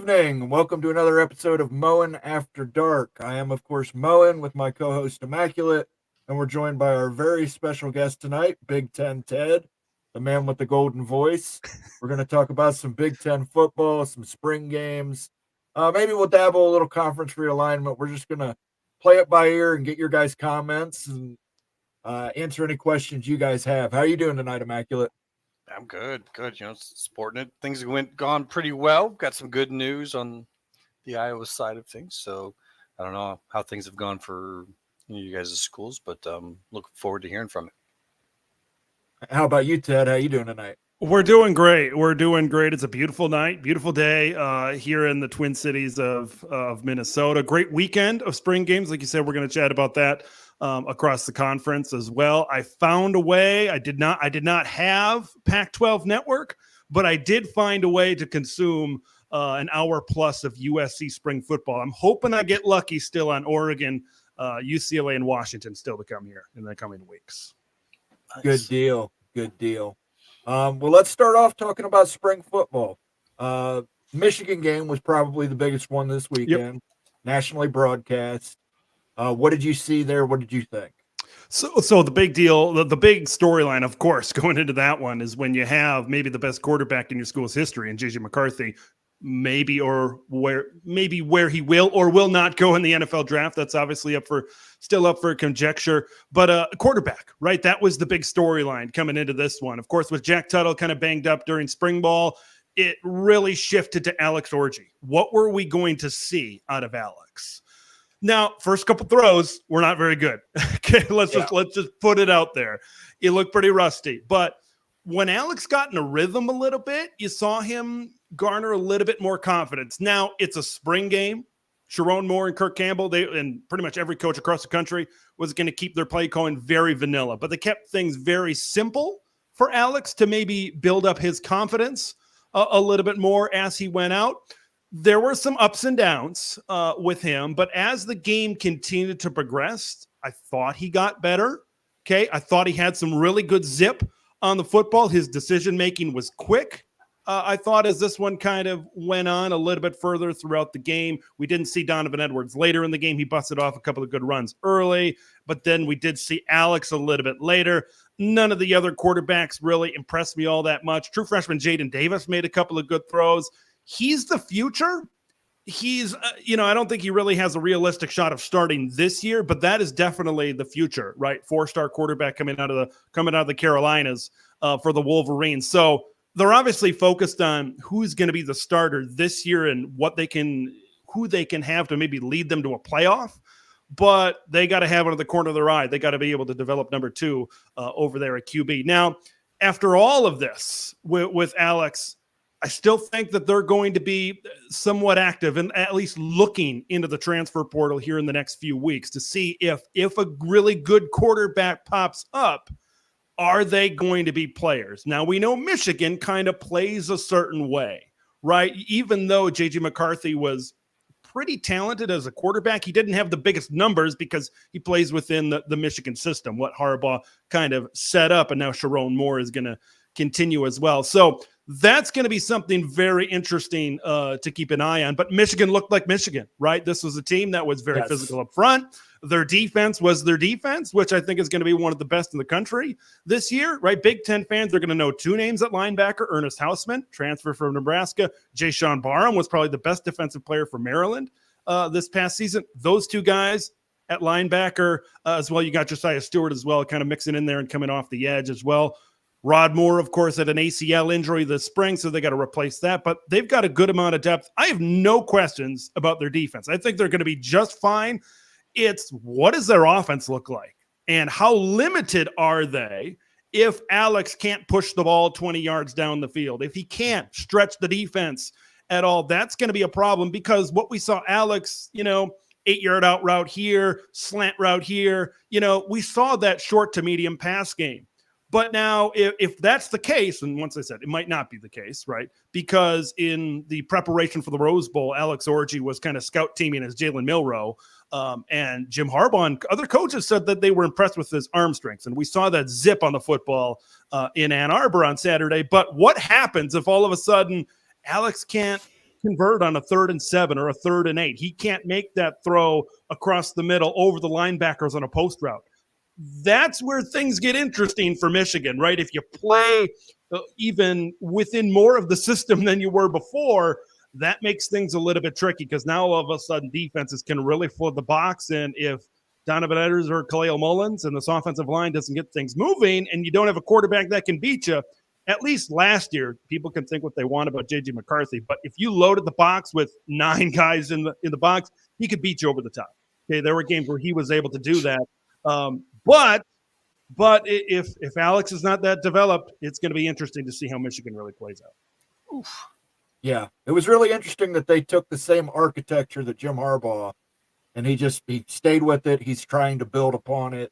evening. Welcome to another episode of Moen After Dark. I am, of course, Moen with my co-host Immaculate, and we're joined by our very special guest tonight, Big Ten Ted, the man with the golden voice. We're going to talk about some Big Ten football, some spring games. Maybe we'll dabble a little conference realignment. We're just going to play it by ear and get your guys' comments and answer any questions you guys have. How are you doing tonight, Immaculate? I'm good. Sporting it. Things gone pretty well. Got some good news on the Iowa side of things. So I don't know how things have gone for you guys' schools, but look forward to hearing from it. How about you, Ted? How you doing tonight? We're doing great. We're doing great. It's a beautiful night, beautiful day here in the Twin Cities of Minnesota. Great weekend of spring games. Like you said, we're going to chat about that across the conference as well. I found a way. I did not have Pac-12 network, but I did find a way to consume an hour plus of USC spring football. I'm hoping I get lucky still on Oregon, UCLA, and Washington still to come here in the coming weeks. Nice. Good deal. Good deal. Well, let's start off talking about spring football. Michigan game was probably the biggest one this weekend, nationally broadcast. What did you see there? What did you think? So the big deal, the big storyline, of course, going into that one is when you have maybe the best quarterback in your school's history in J.J. McCarthy, where he will or will not go in the NFL draft. That's obviously still up for conjecture, but a quarterback, right? That was the big storyline coming into this one. Of course, with Jack Tuttle kind of banged up during spring ball, it really shifted to Alex Orji. What were we going to see out of Alex? Now, first couple throws were not very good. Okay, let's just put it out there. He looked pretty rusty, but when Alex got in a rhythm a little bit, you saw him garner a little bit more confidence. Now it's a spring game. Sharon Moore and Kirk Campbell, and pretty much every coach across the country was going to keep their play calling very vanilla, but they kept things very simple for Alex to maybe build up his confidence a little bit more as he went out. There were some ups and downs with him, but as the game continued to progress, I thought he got better. Okay. I thought he had some really good zip on the football. His decision-making was quick. I thought as this one kind of went on a little bit further throughout the game, we didn't see Donovan Edwards later in the game. He busted off a couple of good runs early, but then we did see Alex a little bit later. None of the other quarterbacks really impressed me all that much. True freshman Jaden Davis made a couple of good throws. He's the future. He's, I don't think he really has a realistic shot of starting this year, but that is definitely the future, right? 4-star quarterback coming out of the Carolinas for the Wolverines. So they're obviously focused on who's going to be the starter this year and who they can have to maybe lead them to a playoff. But they got to have it at the corner of their eye. They got to be able to develop number 2 over there at QB. Now, after all of this with Alex, I still think that they're going to be somewhat active and at least looking into the transfer portal here in the next few weeks to see if a really good quarterback pops up, are they going to be players? Now, we know Michigan kind of plays a certain way, right? Even though J.J. McCarthy was pretty talented as a quarterback, he didn't have the biggest numbers because he plays within the Michigan system, what Harbaugh kind of set up, and now Sharon Moore is going to continue as well. So that's going to be something very interesting to keep an eye on. But Michigan looked like Michigan, right? This was a team that was very physical up front. Their defense was their defense, which I think is going to be one of the best in the country this year, right? Big Ten fans are going to know 2 names at linebacker: Ernest Hausman, transfer from Nebraska. Jayshon Barham was probably the best defensive player for Maryland this past season. Those 2 guys at linebacker as well. You got Josiah Stewart as well, kind of mixing in there and coming off the edge as well. Rod Moore, of course, had an ACL injury this spring, so they got to replace that. But they've got a good amount of depth. I have no questions about their defense. I think they're going to be just fine. It's what does their offense look like? And how limited are they if Alex can't push the ball 20 yards down the field? If he can't stretch the defense at all, that's going to be a problem because what we saw Alex, 8-yard out route here, slant route here, we saw that short to medium pass game. But now, if that's the case, and once I said it might not be the case, right? Because in the preparation for the Rose Bowl, Alex Orji was kind of scout teaming as Jalen Milroe, and Jim Harbaugh and other coaches said that they were impressed with his arm strength, and we saw that zip on the football in Ann Arbor on Saturday. But what happens if all of a sudden Alex can't convert on a 3rd and 7 or a 3rd and 8. He can't make that throw across the middle over the linebackers on a post route. That's where things get interesting for Michigan, right? If you play even within more of the system than you were before, that makes things a little bit tricky because now all of a sudden defenses can really flood the box. And if Donovan Edwards or Khalil Mullins and this offensive line doesn't get things moving and you don't have a quarterback that can beat you, at least last year, people can think what they want about J.J. McCarthy. But if you loaded the box with 9 guys in the box, he could beat you over the top. Okay, there were games where he was able to do that. But if Alex is not that developed, it's going to be interesting to see how Michigan really plays out. Oof. Yeah, it was really interesting that they took the same architecture that Jim Harbaugh, and he stayed with it. He's trying to build upon it.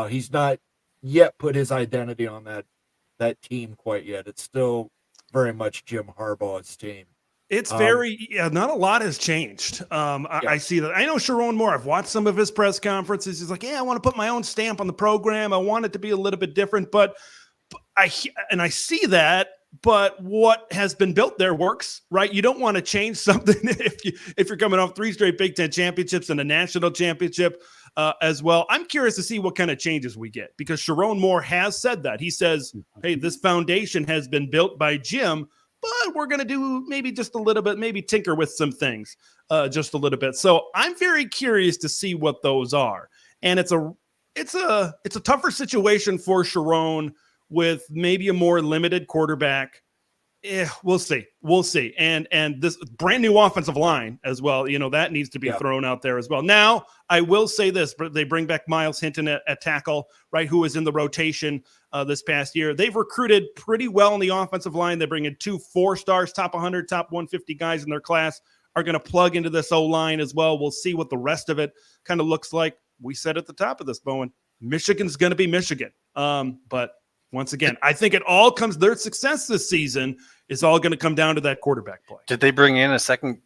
He's not yet put his identity on that team quite yet. It's still very much Jim Harbaugh's team. It's not a lot has changed. I see that. I know Sharon Moore. I've watched some of his press conferences. He's like, I want to put my own stamp on the program. I want it to be a little bit different, but I see that. But what has been built there works, right? You don't want to change something if you're coming off 3 straight Big Ten championships and a national championship as well. I'm curious to see what kind of changes we get because Sharon Moore has said that. He says, hey, this foundation has been built by Jim, but we're going to do maybe just a little bit, maybe tinker with some things just a little bit. So I'm very curious to see what those are. And it's a tougher situation for Sharon with maybe a more limited quarterback. We'll see. And this brand new offensive line as well, that needs to be thrown out there as well. Now, I will say this, but they bring back Miles Hinton at tackle, right, who was in the rotation this past year. They've recruited pretty well in the offensive line. They bring in 2 4-stars, top 100, top 150 guys in their class, are going to plug into this O-line as well. We'll see what the rest of it kind of looks like. We said at the top of this, Moen, Michigan's going to be Michigan. But once again, I think their success this season is all going to come down to that quarterback play. Did they bring in a second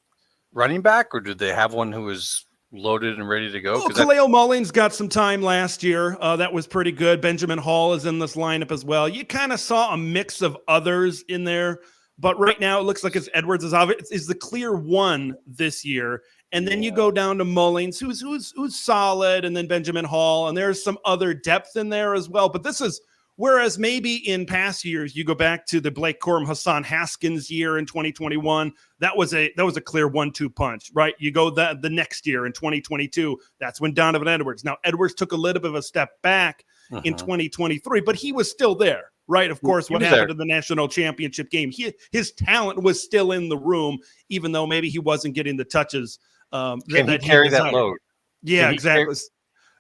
running back or did they have one who was loaded and ready to go? Well, Khalil Mullins got some time last year. That was pretty good. Benjamin Hall is in this lineup as well. You kind of saw a mix of others in there, but right now it looks like Edwards is the clear one this year. And then you go down to Mullins, who's solid, and then Benjamin Hall, and there's some other depth in there as well. But this is whereas maybe in past years, you go back to the Blake Corum, Hassan Haskins year in 2021, that was a clear 1-2 punch, right? You go the next year in 2022, that's when Donovan Edwards. Now, Edwards took a little bit of a step back in 2023, but he was still there, right? Of course, what happened in the national championship game, his talent was still in the room, even though maybe he wasn't getting the touches. Can he carry that load? Yeah, exactly.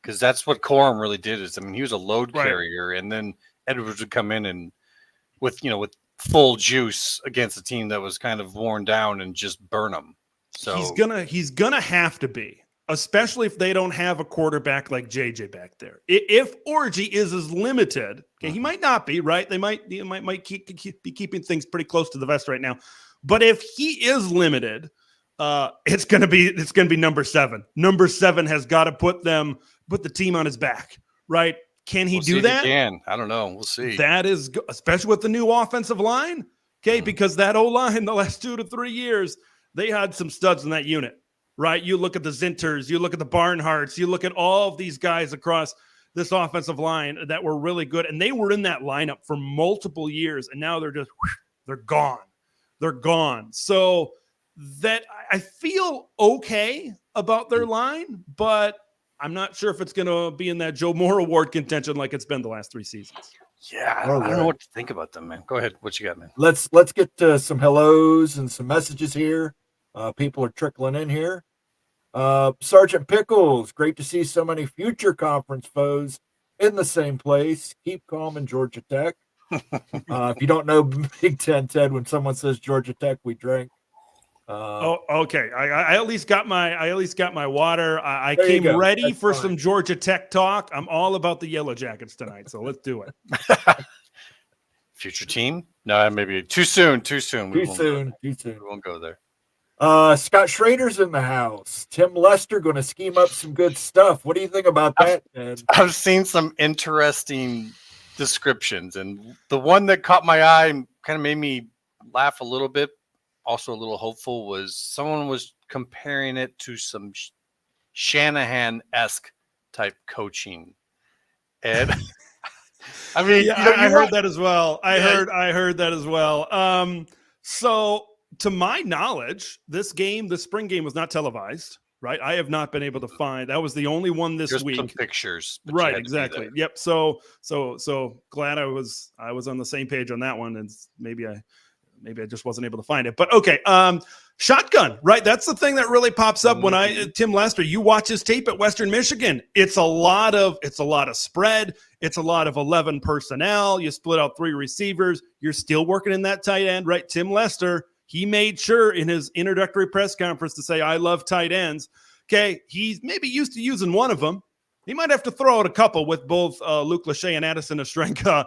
Because that's what Corum really did. He was a load carrier, and then Edwards would come in and with full juice against a team that was kind of worn down and just burn them. So he's gonna have to be, especially if they don't have a quarterback like JJ back there. If Orji is as limited, he might not be, right? They might be keeping things pretty close to the vest right now. But if he is limited, it's gonna be number 7. Number 7 has got to put the team on his back, right? Can he do that? I don't know. We'll see. That is, especially with the new offensive line, because that O-line the last 2 to 3 years, they had some studs in that unit, right? You look at the Zinters, you look at the Barnharts, you look at all of these guys across this offensive line that were really good, and they were in that lineup for multiple years, and now they're gone. They're gone. So that I feel okay about their line, but I'm not sure if it's going to be in that Joe Moore Award contention like it's been the last 3 seasons. Yeah, I don't know what to think about them, man. Go ahead. What you got, man? Let's get to some hellos and some messages here. People are trickling in here. Sergeant Pickles, great to see so many future conference foes in the same place. Keep calm in Georgia Tech. If you don't know Big Ten, Ted, when someone says Georgia Tech, we drink. Okay. I at least got my water. I came ready for some Georgia Tech talk. I'm all about the Yellow Jackets tonight, so let's do it. Future team? No, maybe too soon. Too soon. We won't go there. Scott Schrader's in the house. Tim Lester going to scheme up some good stuff. What do you think about that, Ted? I've seen some interesting descriptions, and the one that caught my eye and kind of made me laugh a little bit also a little hopeful was someone was comparing it to some Shanahan-esque type coaching. And I mean, Yeah, I heard that as well. I heard that as well. So to my knowledge, the spring game was not televised, right? I have not been able to find. That was the only one this just week. some pictures, but you Right, had to be exactly. there. Yep. So glad I was on the same page on that one, and maybe I just wasn't able to find it. But okay, shotgun, right? That's the thing that really pops up when Tim Lester. You watch his tape at Western Michigan. It's a lot of spread. It's a lot of 11 personnel. You split out 3 receivers. You're still working in that tight end, right? Tim Lester, he made sure in his introductory press conference to say, "I love tight ends." Okay, he's maybe used to using one of them. He might have to throw out a couple with both Luke Lachey and Addison Ostrenka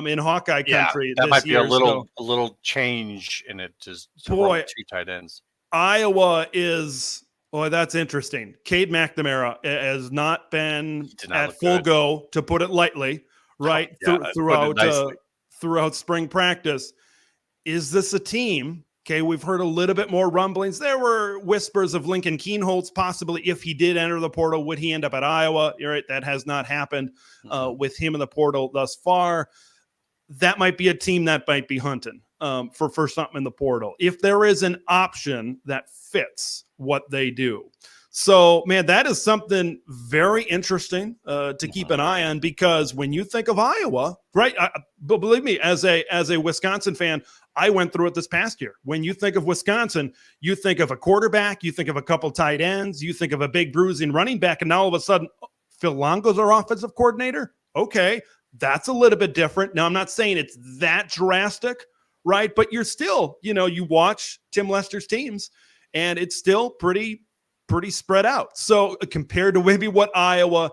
in Hawkeye country. That this might be year. a little change in it to run 2 tight ends. Iowa is that's interesting. Cade McNamara has not been at full go, to put it lightly, right? Throughout spring practice. Is this a team? Okay, we've heard a little bit more rumblings. There were whispers of Lincoln Keenholz possibly, if he did enter the portal, would he end up at Iowa? You're right, that has not happened with him in the portal thus far. That might be a team that might be hunting for something in the portal, if there is an option that fits what they do. So, man, that is something very interesting to keep an eye on, because when you think of Iowa, right, but believe me, as a Wisconsin fan, I went through it this past year. When you think of Wisconsin, you think of a quarterback, you think of a couple tight ends, you think of a big bruising running back, and now all of a sudden, Phil Longo's our offensive coordinator? Okay, that's a little bit different. Now, I'm not saying it's that drastic, right? But you're still, you watch Tim Lester's teams, and it's still pretty spread out. So compared to maybe what Iowa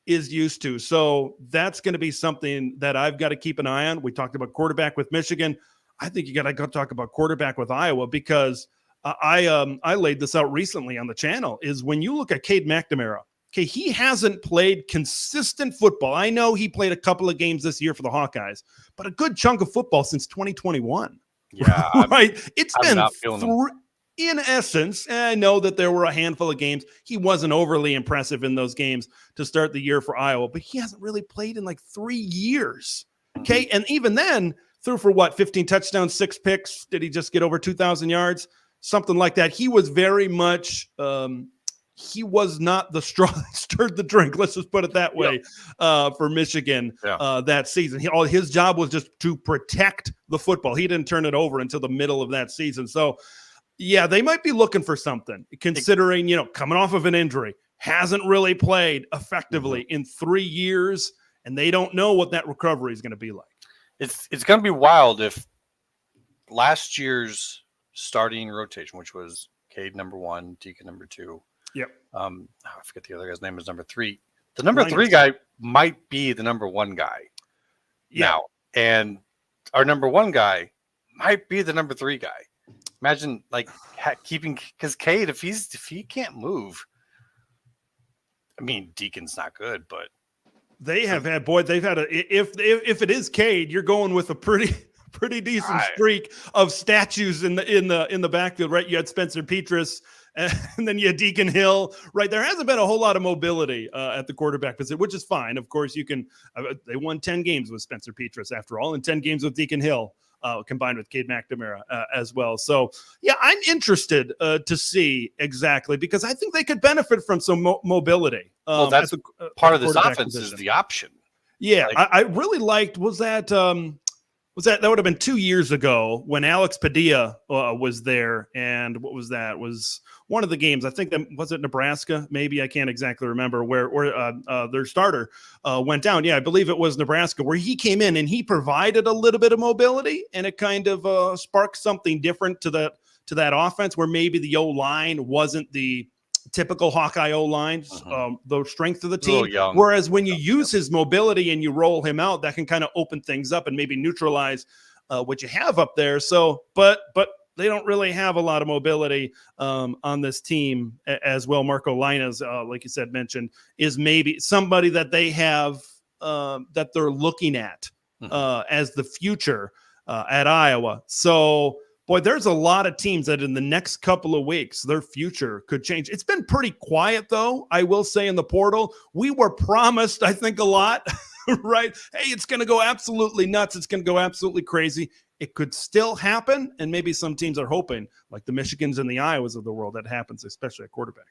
is used to. So that's going to be something that I've got to keep an eye on. We talked about quarterback with Michigan. I think you got to go talk about quarterback with Iowa, because I laid this out recently on the channel, is when you look at Cade McNamara, okay, he hasn't played consistent football. I know he played a couple of games this year for the Hawkeyes, but a good chunk of football since 2021. Yeah. Right. It's been in essence, and I know that there were a handful of games. He wasn't overly impressive in those games to start the year for Iowa, but he hasn't really played in like 3 years. Okay. And even then, threw for 15 touchdowns, 6 picks. Did he just get over 2,000 yards? Something like that. He was very much, he was not the straw that stirred the drink. Let's just put it that way for Michigan that season. His job was just to protect the football. He didn't turn it over until the middle of that season. So, yeah, they might be looking for something, considering, coming off of an injury, hasn't really played effectively in 3 years, and they don't know what that recovery is going to be like. It's going to be wild if last year's starting rotation, which was Cade number 1, Deacon number 2. Yep. I forget the other guy's name is number 3. The number 3 guy might be the number 1 guy now, and our number 1 guy might be the number 3 guy. Imagine keeping, because Cade, if he can't move, I mean, Deacon's not good, but they've had if it is Cade, you're going with a pretty decent streak of statues in the backfield, right? You had Spencer Petras, and then you had Deacon Hill, right? There hasn't been a whole lot of mobility at the quarterback position, which is fine. Of course, you can. They won 10 games with Spencer Petras after all, and 10 games with Deacon Hill. Combined with Cade McNamara as well. So, yeah, I'm interested to see exactly, because I think they could benefit from some mobility. Well, that's part of this offense is the option. Yeah, I really liked, that would have been 2 years ago when Alex Padilla was there. And what was that? Was one of the games, I think that was it Nebraska? Maybe, I can't exactly remember where their starter went down. Yeah, I believe it was Nebraska, where he came in and he provided a little bit of mobility, and it kind of sparked something different to that offense, where maybe the O-line wasn't the typical Hawkeye O-line, the strength of the team. Whereas when you use his mobility and you roll him out, that can kind of open things up and maybe neutralize what you have up there. So, but they don't really have a lot of mobility on this team as well. Marco Linas, like you said, mentioned, is maybe somebody that they have that they're looking at as the future at Iowa. So boy, there's a lot of teams that in the next couple of weeks, their future could change. It's been pretty quiet, though, I will say, in the portal. We were promised, I think, a lot, right? Hey, it's going to go absolutely nuts. It's going to go absolutely crazy. It could still happen, and maybe some teams are hoping, like the Michigans and the Iowas of the world, that happens, especially at quarterback.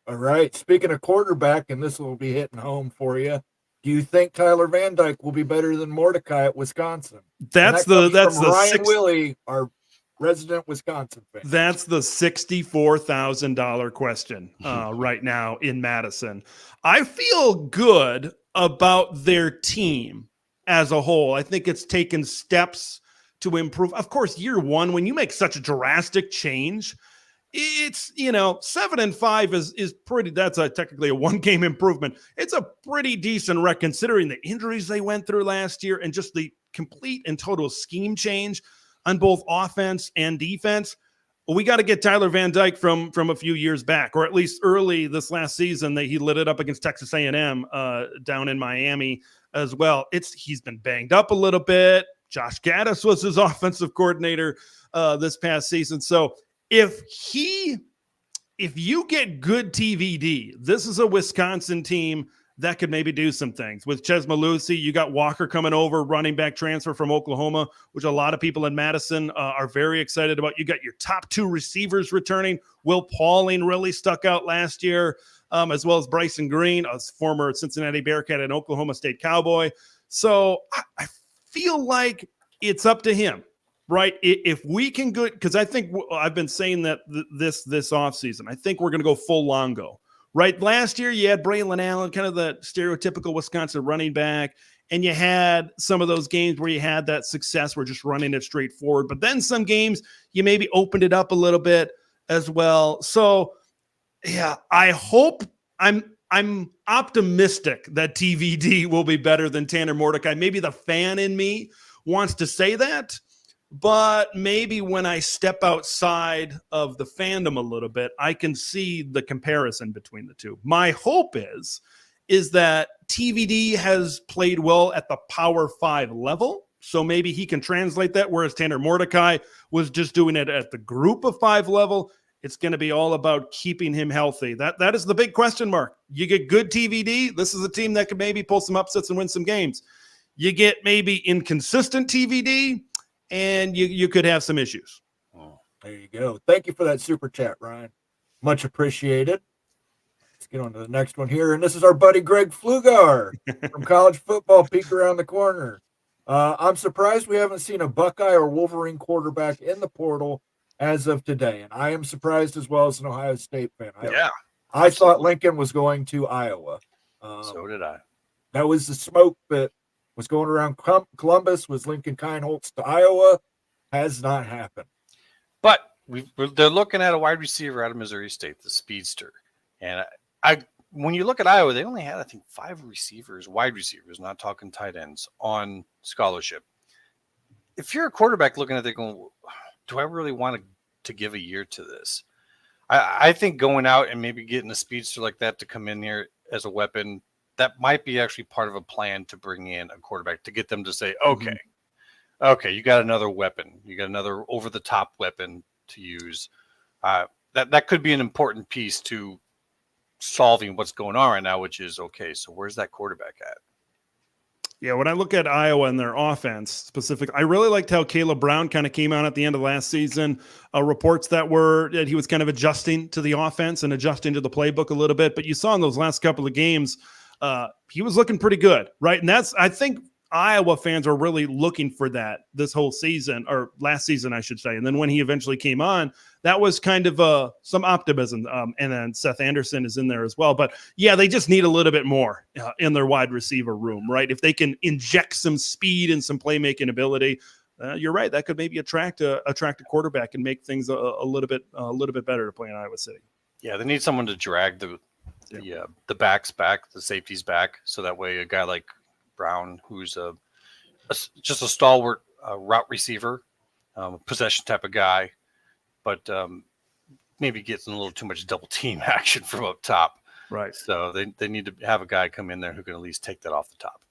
All right. Speaking of quarterback, and this will be hitting home for you. Do you think Tyler Van Dyke will be better than Mordecai at Wisconsin? That's from the Ryan Willie, our resident Wisconsin fan. That's the $64,000 question right now in Madison. I feel good about their team as a whole. I think it's taken steps to improve. Of course, year one, when you make such a drastic change, it's 7-5 is pretty. That's technically a 1-game improvement. It's a pretty decent rec considering the injuries they went through last year and just the complete and total scheme change on both offense and defense. We got to get Tyler Van Dyke from a few years back, or at least early this last season that he lit it up against Texas A&M down in Miami as well. He's been banged up a little bit. Josh Gaddis was his offensive coordinator this past season. So if you get good TVD, this is a Wisconsin team that could maybe do some things. With Ches Malusi, you got Walker coming over, running back transfer from Oklahoma, which a lot of people in Madison are very excited about. You got your top 2 receivers returning. Will Pauling really stuck out last year, as well as Bryson Green, a former Cincinnati Bearcat and Oklahoma State Cowboy. So I feel like it's up to him. Right. If we can go, because I think I've been saying that this offseason, I think we're going to go full Longo. Right. Last year, you had Braylon Allen, kind of the stereotypical Wisconsin running back. And you had some of those games where you had that success where just running it straight forward. But then some games you maybe opened it up a little bit as well. So, yeah, I hope I'm optimistic that TVD will be better than Tanner Mordecai. Maybe the fan in me wants to say that. But maybe when I step outside of the fandom a little bit, I can see the comparison between the two. My hope is that TVD has played well at the Power 5 level. So maybe he can translate that, whereas Tanner Mordecai was just doing it at the Group of 5 level. It's going to be all about keeping him healthy. That is the big question mark. You get good TVD. This is a team that could maybe pull some upsets and win some games. You get maybe inconsistent TVD, and you could have some issues. Oh, there you go. Thank you for that super chat, Ryan. Much appreciated. Let's get on to the next one here. And this is our buddy Greg Flugar from College Football Peek Around the Corner. I'm surprised we haven't seen a Buckeye or Wolverine quarterback in the portal as of today. And I am surprised as well as an Ohio State fan. I thought Lincoln was going to Iowa. So did I. That was the smoke that was going around Columbus. Was Lincoln Kienholz to Iowa? Has not happened. But they're looking at a wide receiver out of Missouri State, the speedster. And when you look at Iowa, they only had, I think, 5 receivers, wide receivers, not talking tight ends, on scholarship. If you're a quarterback looking at it going, do I really want to give a year to this? I think going out and maybe getting a speedster like that to come in here as a weapon, that might be actually part of a plan to bring in a quarterback to get them to say, okay, you got another weapon. You got another over-the-top weapon to use. That could be an important piece to solving what's going on right now, which is, okay, so where's that quarterback at? Yeah, when I look at Iowa and their offense specifically, I really liked how Caleb Brown kind of came out at the end of last season. Reports that he was kind of adjusting to the offense and adjusting to the playbook a little bit. But you saw in those last couple of games, he was looking pretty good, right? And I think Iowa fans are really looking for that this whole season, or last season, I should say. And then when he eventually came on, that was kind of some optimism. And then Seth Anderson is in there as well. But yeah, they just need a little bit more in their wide receiver room, right? If they can inject some speed and some playmaking ability, you're right. That could maybe attract a quarterback and make things a little bit better to play in Iowa City. Yeah, they need someone to drag the backs back, the safeties back, so that way a guy like Brown, who's just a stalwart route receiver, possession type of guy, but maybe gets in a little too much double team action from up top. Right. So they need to have a guy come in there who can at least take that off the top.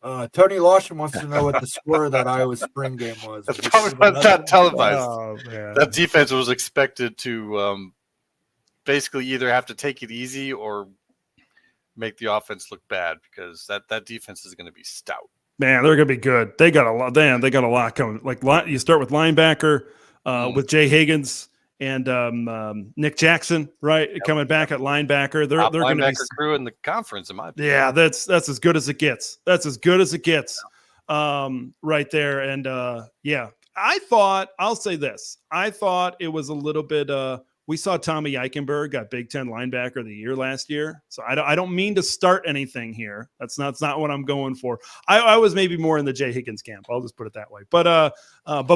Tony Lawson wants to know what the score of that Iowa spring game was. That's Was it probably 7-0? not televised. Oh, man. That defense was expected to basically either have to take it easy or make the offense look bad, because that defense is going to be stout. Man, they're going to be good. They got a lot. Damn, they got a lot coming. Like you start with linebacker with Jay Higgins and Nick Jackson, right? Coming back at linebacker. They're going to be crew in the conference, in my opinion. Yeah, that's as good as it gets. That's as good as it gets, right there. And yeah, I'll say this. I thought it was a little bit. We saw Tommy Eichenberg got Big Ten linebacker of the year last year. So I don't mean to start anything here. That's not what I'm going for. I was maybe more in the Jay Higgins camp. I'll just put it that way. But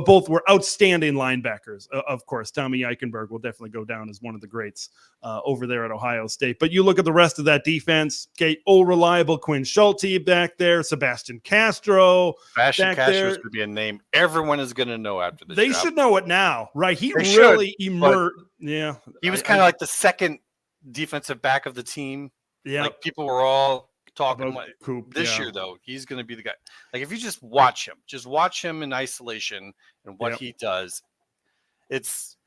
both were outstanding linebackers. Of course, Tommy Eichenberg will definitely go down as one of the greats over there at Ohio State. But you look at the rest of that defense. Okay, old reliable Quinn Schulte back there, Sebastian Castro. Sebastian Castro is going to be a name everyone is going to know after this. They should know it now, right? He they really should, emerged. Yeah, he was kind of like the second defensive back of the team. Yeah, like people were all talking about Coop, this year, though. He's going to be the guy. Like if you just watch him in isolation and what he does, it's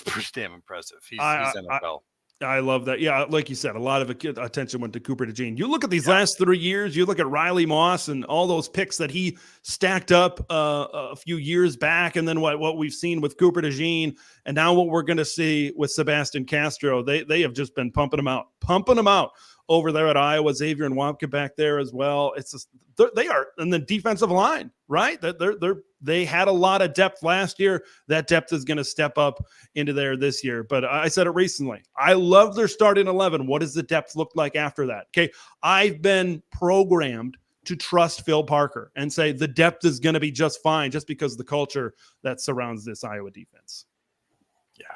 pretty damn impressive. He's NFL. I love that. Yeah, like you said, a lot of attention went to Cooper DeJean. You look at these last 3 years, you look at Riley Moss and all those picks that he stacked up a few years back, and then what we've seen with Cooper DeJean, and now what we're going to see with Sebastian Castro. They have just been pumping them out over there at Iowa. Xavier and Wapke back there as well. It's just, they are in the defensive line, right? They had a lot of depth last year. That depth is going to step up into there this year. But I said it recently. I love their starting 11. What does the depth look like after that? Okay, I've been programmed to trust Phil Parker and say the depth is going to be just fine, just because of the culture that surrounds this Iowa defense. Yeah,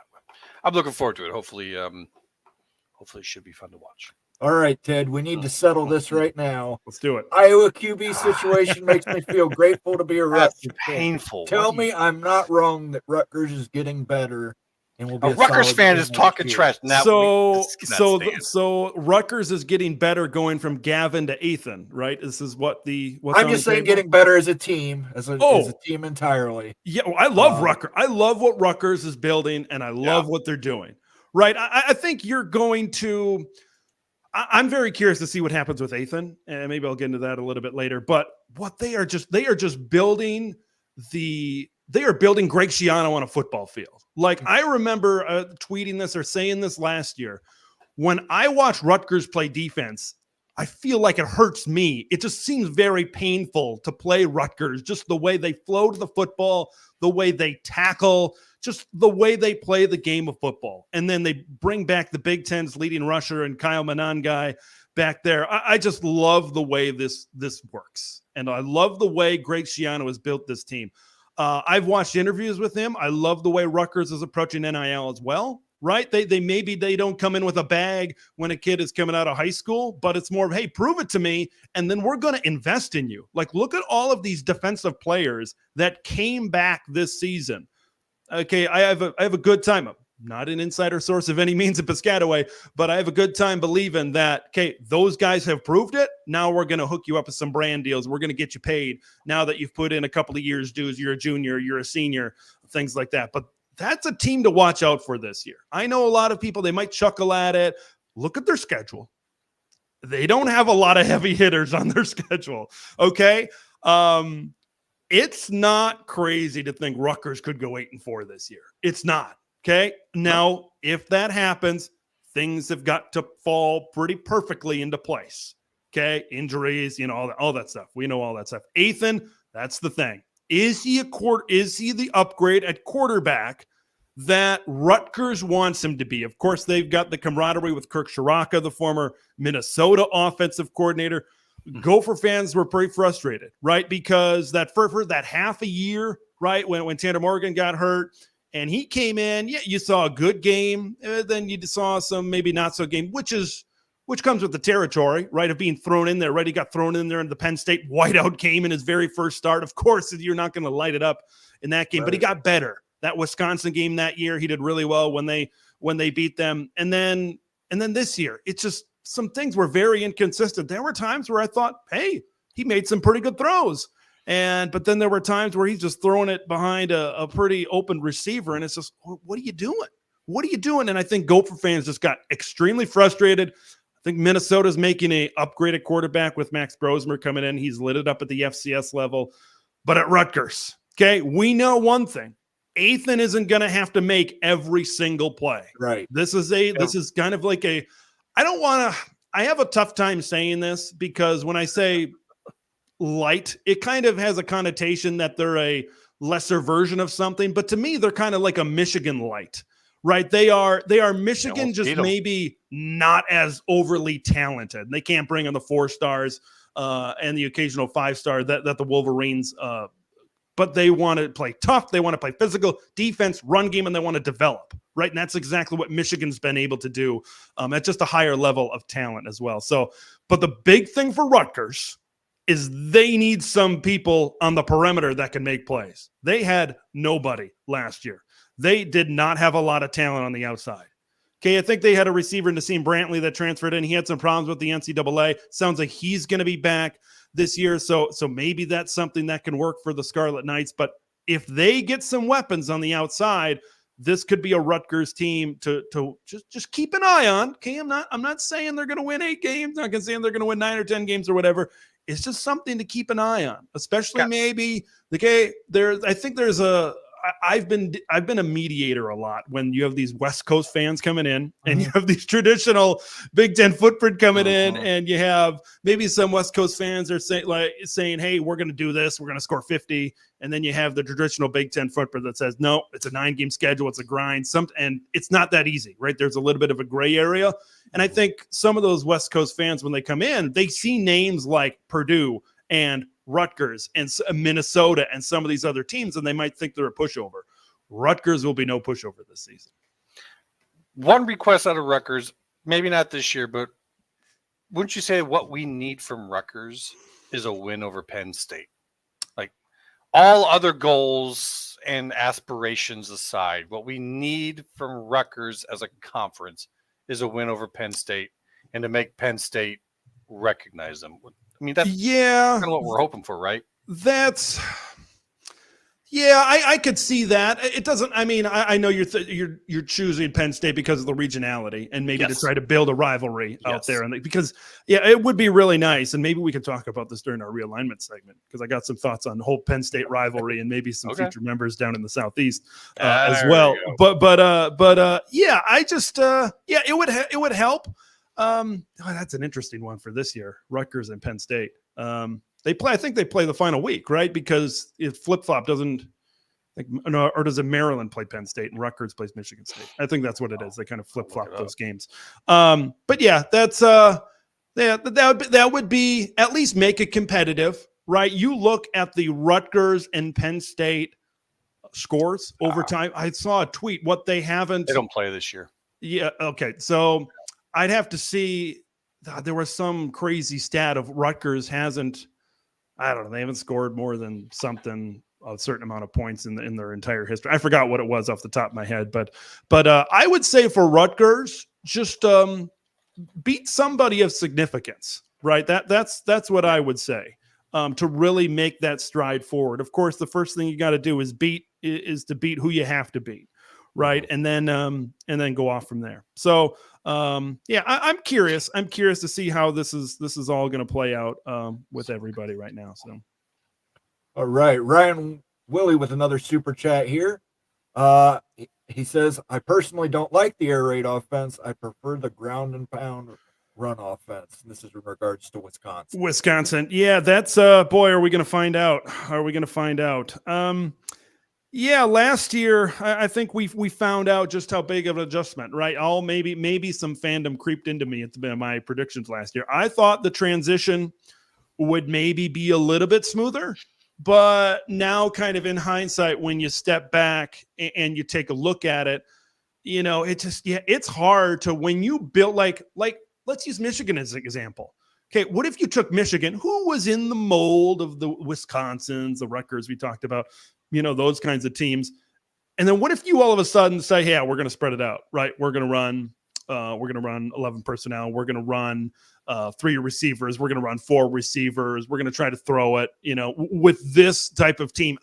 I'm looking forward to it. Hopefully it should be fun to watch. All right, Ted, we need to settle this right now. Let's do it. Iowa QB situation makes me feel grateful to be a Rutgers fan. Painful. Tell me I'm not wrong that Rutgers is getting better and will be a Rutgers fan is talking trash now. So Rutgers is getting better going from Gavin to Ethan, right? This is what's I'm just saying getting better as a team, as a team entirely. Yeah, well, I love Rutgers. I love what Rutgers is building, and I love what they're doing. Right? I think you're going to. I'm very curious to see what happens with Ethan, and maybe I'll get into that a little bit later. But what they are just building building Greg Schiano on a football field. Like I remember tweeting this or saying this last year. When I watch Rutgers play defense, I feel like it hurts me. It just seems very painful to play Rutgers, just the way they flow to the football, the way they tackle, just the way they play the game of football. And then they bring back the Big Ten's leading rusher and Kyle Manon guy back there. I just love the way this works. And I love the way Greg Schiano has built this team. I've watched interviews with him. I love the way Rutgers is approaching NIL as well, right? They don't come in with a bag when a kid is coming out of high school, but it's more of, hey, prove it to me, and then we're going to invest in you. Like, look at all of these defensive players that came back this season. Okay, I have a good time. I'm not an insider source of any means in Piscataway, but I have a good time believing that, okay, those guys have proved it. Now we're going to hook you up with some brand deals. We're going to get you paid now that you've put in a couple of years dues. You're a junior, you're a senior, things like that. But that's a team to watch out for this year. I know a lot of people, they might chuckle at it. Look at their schedule. They don't have a lot of heavy hitters on their schedule, okay? It's not crazy to think Rutgers could go 8-4 this year. It's not. Okay. Now, if that happens, things have got to fall pretty perfectly into place. Okay. Injuries, all that stuff. We know all that stuff. Ethan, that's the thing. Is he the upgrade at quarterback that Rutgers wants him to be? Of course, they've got the camaraderie with Kirk Shiraka, the former Minnesota offensive coordinator. Gopher fans were pretty frustrated, right? Because that half a year, right, when Tanner Morgan got hurt and he came in, yeah, you saw a good game. Then you saw some maybe not so game, which comes with the territory, right, of being thrown in there, right? He got thrown in there in the Penn State whiteout game in his very first start. Of course, you're not going to light it up in that game, right. But he got better. That Wisconsin game that year, he did really well when they beat them. And then this year, it's just, some things were very inconsistent. There were times where I thought, hey, he made some pretty good throws. But then there were times where he's just throwing it behind a pretty open receiver. And it's just, what are you doing? What are you doing? And I think Gopher fans just got extremely frustrated. I think Minnesota's making a upgraded quarterback with Max Brosmer coming in. He's lit it up at the FCS level. But at Rutgers, okay, we know one thing. Ethan isn't going to have to make every single play. Right. This is kind of like I have a tough time saying this because when I say light, it kind of has a connotation that they're a lesser version of something. But to me, they're kind of like a Michigan light, right? They are Michigan, just maybe not as overly talented. They can't bring in the 4 stars and the occasional 5-star that the Wolverines but they want to play tough. They want to play physical defense, run game, and they want to develop, right? And that's exactly what Michigan's been able to do at just a higher level of talent as well. So, but the big thing for Rutgers is they need some people on the perimeter that can make plays. They had nobody last year. They did not have a lot of talent on the outside. Okay, I think they had a receiver, Nassim Brantley, that transferred in. He had some problems with the NCAA. Sounds like he's going to be back this year. So maybe that's something that can work for the Scarlet Knights. But if they get some weapons on the outside, this could be a Rutgers team to just keep an eye on. Okay, I'm not saying they're going to win 8 games. I'm not saying they're going to win 9 or 10 games or whatever. It's just something to keep an eye on, especially maybe I've been a mediator a lot when you have these West Coast fans coming in and you have these traditional Big Ten footprint coming in, and you have maybe some West Coast fans are saying, hey, we're going to do this. We're going to score 50. And then you have the traditional Big Ten footprint that says, no, it's a 9-game schedule. It's a grind. And it's not that easy, right? There's a little bit of a gray area. And I think some of those West Coast fans, when they come in, they see names like Purdue and Rutgers and Minnesota and some of these other teams, and they might think they're a pushover. Rutgers will be no pushover this season. One request out of Rutgers, maybe not this year, but wouldn't you say what we need from Rutgers is a win over Penn State? Like all other goals and aspirations aside, what we need from Rutgers as a conference is a win over Penn State and to make Penn State recognize them. I mean, that's kind of what we're hoping for, right? I could see that. It doesn't. I mean, I know you're choosing Penn State because of the regionality and maybe to try to build a rivalry out there, and because it would be really nice, and maybe we can talk about this during our realignment segment because I got some thoughts on the whole Penn State rivalry and maybe some future members down in the Southeast as well. But it would help. That's an interesting one for this year. Rutgers and Penn State. I think they play the final week, right? Because if flip-flop doesn't, or does it Maryland play Penn State and Rutgers plays Michigan State? I think that's what it is. They kind of flip-flop those games. But yeah, that's that would be at least make it competitive, right? You look at the Rutgers and Penn State scores over time. I saw a tweet. They don't play this year. Yeah. Okay. So I'd have to see. There was some crazy stat of Rutgers hasn't. I don't know. They haven't scored more than a certain amount of points in their entire history. I forgot what it was off the top of my head, but I would say for Rutgers, just beat somebody of significance, right? That's what I would say to really make that stride forward. Of course, the first thing you got to do is to beat who you have to beat, right? And then go off from there. So. I'm curious. I'm curious to see how this is all going to play out with everybody right now. So, all right, Ryan Willie with another super chat here. He says, "I personally don't like the air raid offense. I prefer the ground and pound run offense." And this is in regards to Wisconsin. Wisconsin, yeah, that's boy. Are we going to find out? Yeah, last year I think we found out just how big of an adjustment, right? Maybe some fandom creeped into me at my predictions last year. I thought the transition would maybe be a little bit smoother, but now kind of in hindsight, when you step back and you take a look at it, it's hard to when you build like let's use Michigan as an example. Okay, what if you took Michigan, who was in the mold of the Wisconsins, the Rutgers we talked about, those kinds of teams. And then what if you all of a sudden say, yeah, we're going to spread it out, right? We're going to run we're going to run 11 personnel. We're going to run 3 receivers. We're going to run 4 receivers. We're going to try to throw it, with this type of team.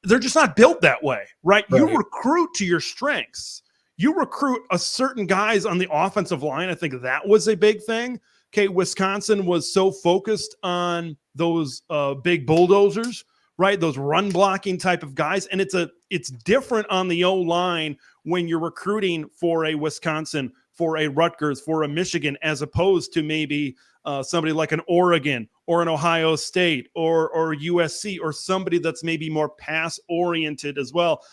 They're just not built that way, right? You recruit to your strengths. You recruit a certain guys on the offensive line. I think that was a big thing. Okay, Wisconsin was so focused on those big bulldozers, right? Those run blocking type of guys. And it's different on the O-line when you're recruiting for a Wisconsin, for a Rutgers, for a Michigan, as opposed to maybe somebody like an Oregon or an Ohio State or USC, or somebody that's maybe more pass oriented as well.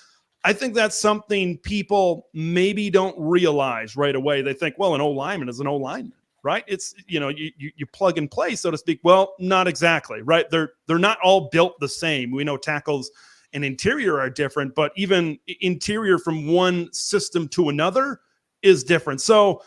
I think that's something people maybe don't realize right away. They think, well, an O-lineman is an O-lineman, right? It's, you plug and play, so to speak. Well, not exactly, right? They're not all built the same. We know tackles and interior are different, but even interior from one system to another is different. So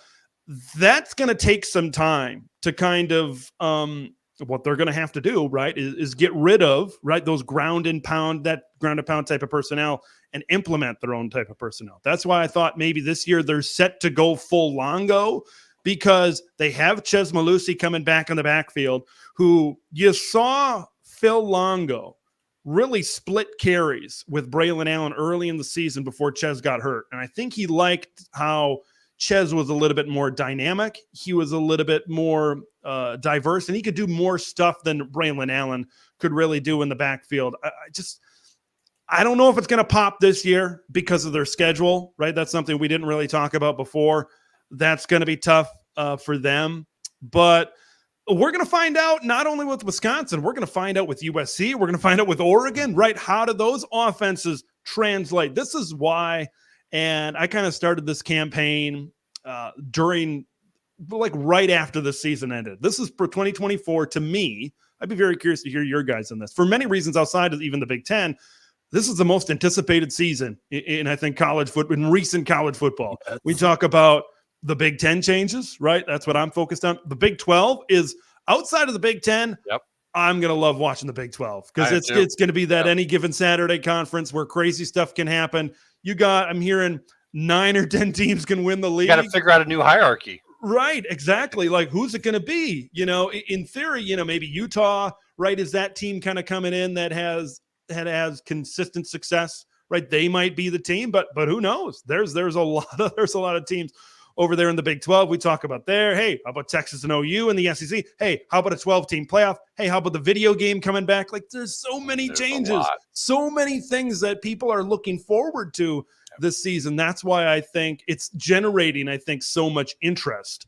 that's going to take some time to kind of what they're going to have to do, right, is get rid of, right, those ground and pound type of personnel and implement their own type of personnel. That's why I thought maybe this year they're set to go full Longo, because they have Ches Malusi coming back in the backfield, who you saw Phil Longo really split carries with Braylon Allen early in the season before Ches got hurt. And I think he liked how Ches was a little bit more dynamic. He was a little bit more diverse, and he could do more stuff than Braylon Allen could really do in the backfield. I don't know if it's going to pop this year because of their schedule, right? That's something we didn't really talk about before. That's going to be tough for them. But we're going to find out not only with Wisconsin, we're going to find out with USC. We're going to find out with Oregon, right? How do those offenses translate? This is why, and I kind of started this campaign during, like, right after the season ended. This is for 2024. To me, I'd be very curious to hear your guys on this. For many reasons outside of even the Big Ten, this is the most anticipated season in I think, in recent college football. Yes. We talk about the Big Ten changes, right? That's what I'm focused on. The Big 12 is outside of the Big Ten. Yep. I'm going to love watching the Big 12 because it's going to be that any given Saturday conference where crazy stuff can happen. I'm hearing 9 or 10 teams can win the league. You got to figure out a new hierarchy. Right, exactly. Like, who's it going to be? In theory, maybe Utah, right, is that team kind of coming in that has consistent success, right? They might be the team, but who knows? There's a lot of teams over there in the Big 12. We talk about there. Hey, how about Texas and OU in the SEC? Hey, how about a 12-team playoff? Hey, how about the video game coming back? Like, there's so many changes, so many things that people are looking forward to this season. That's why I think it's generating, so much interest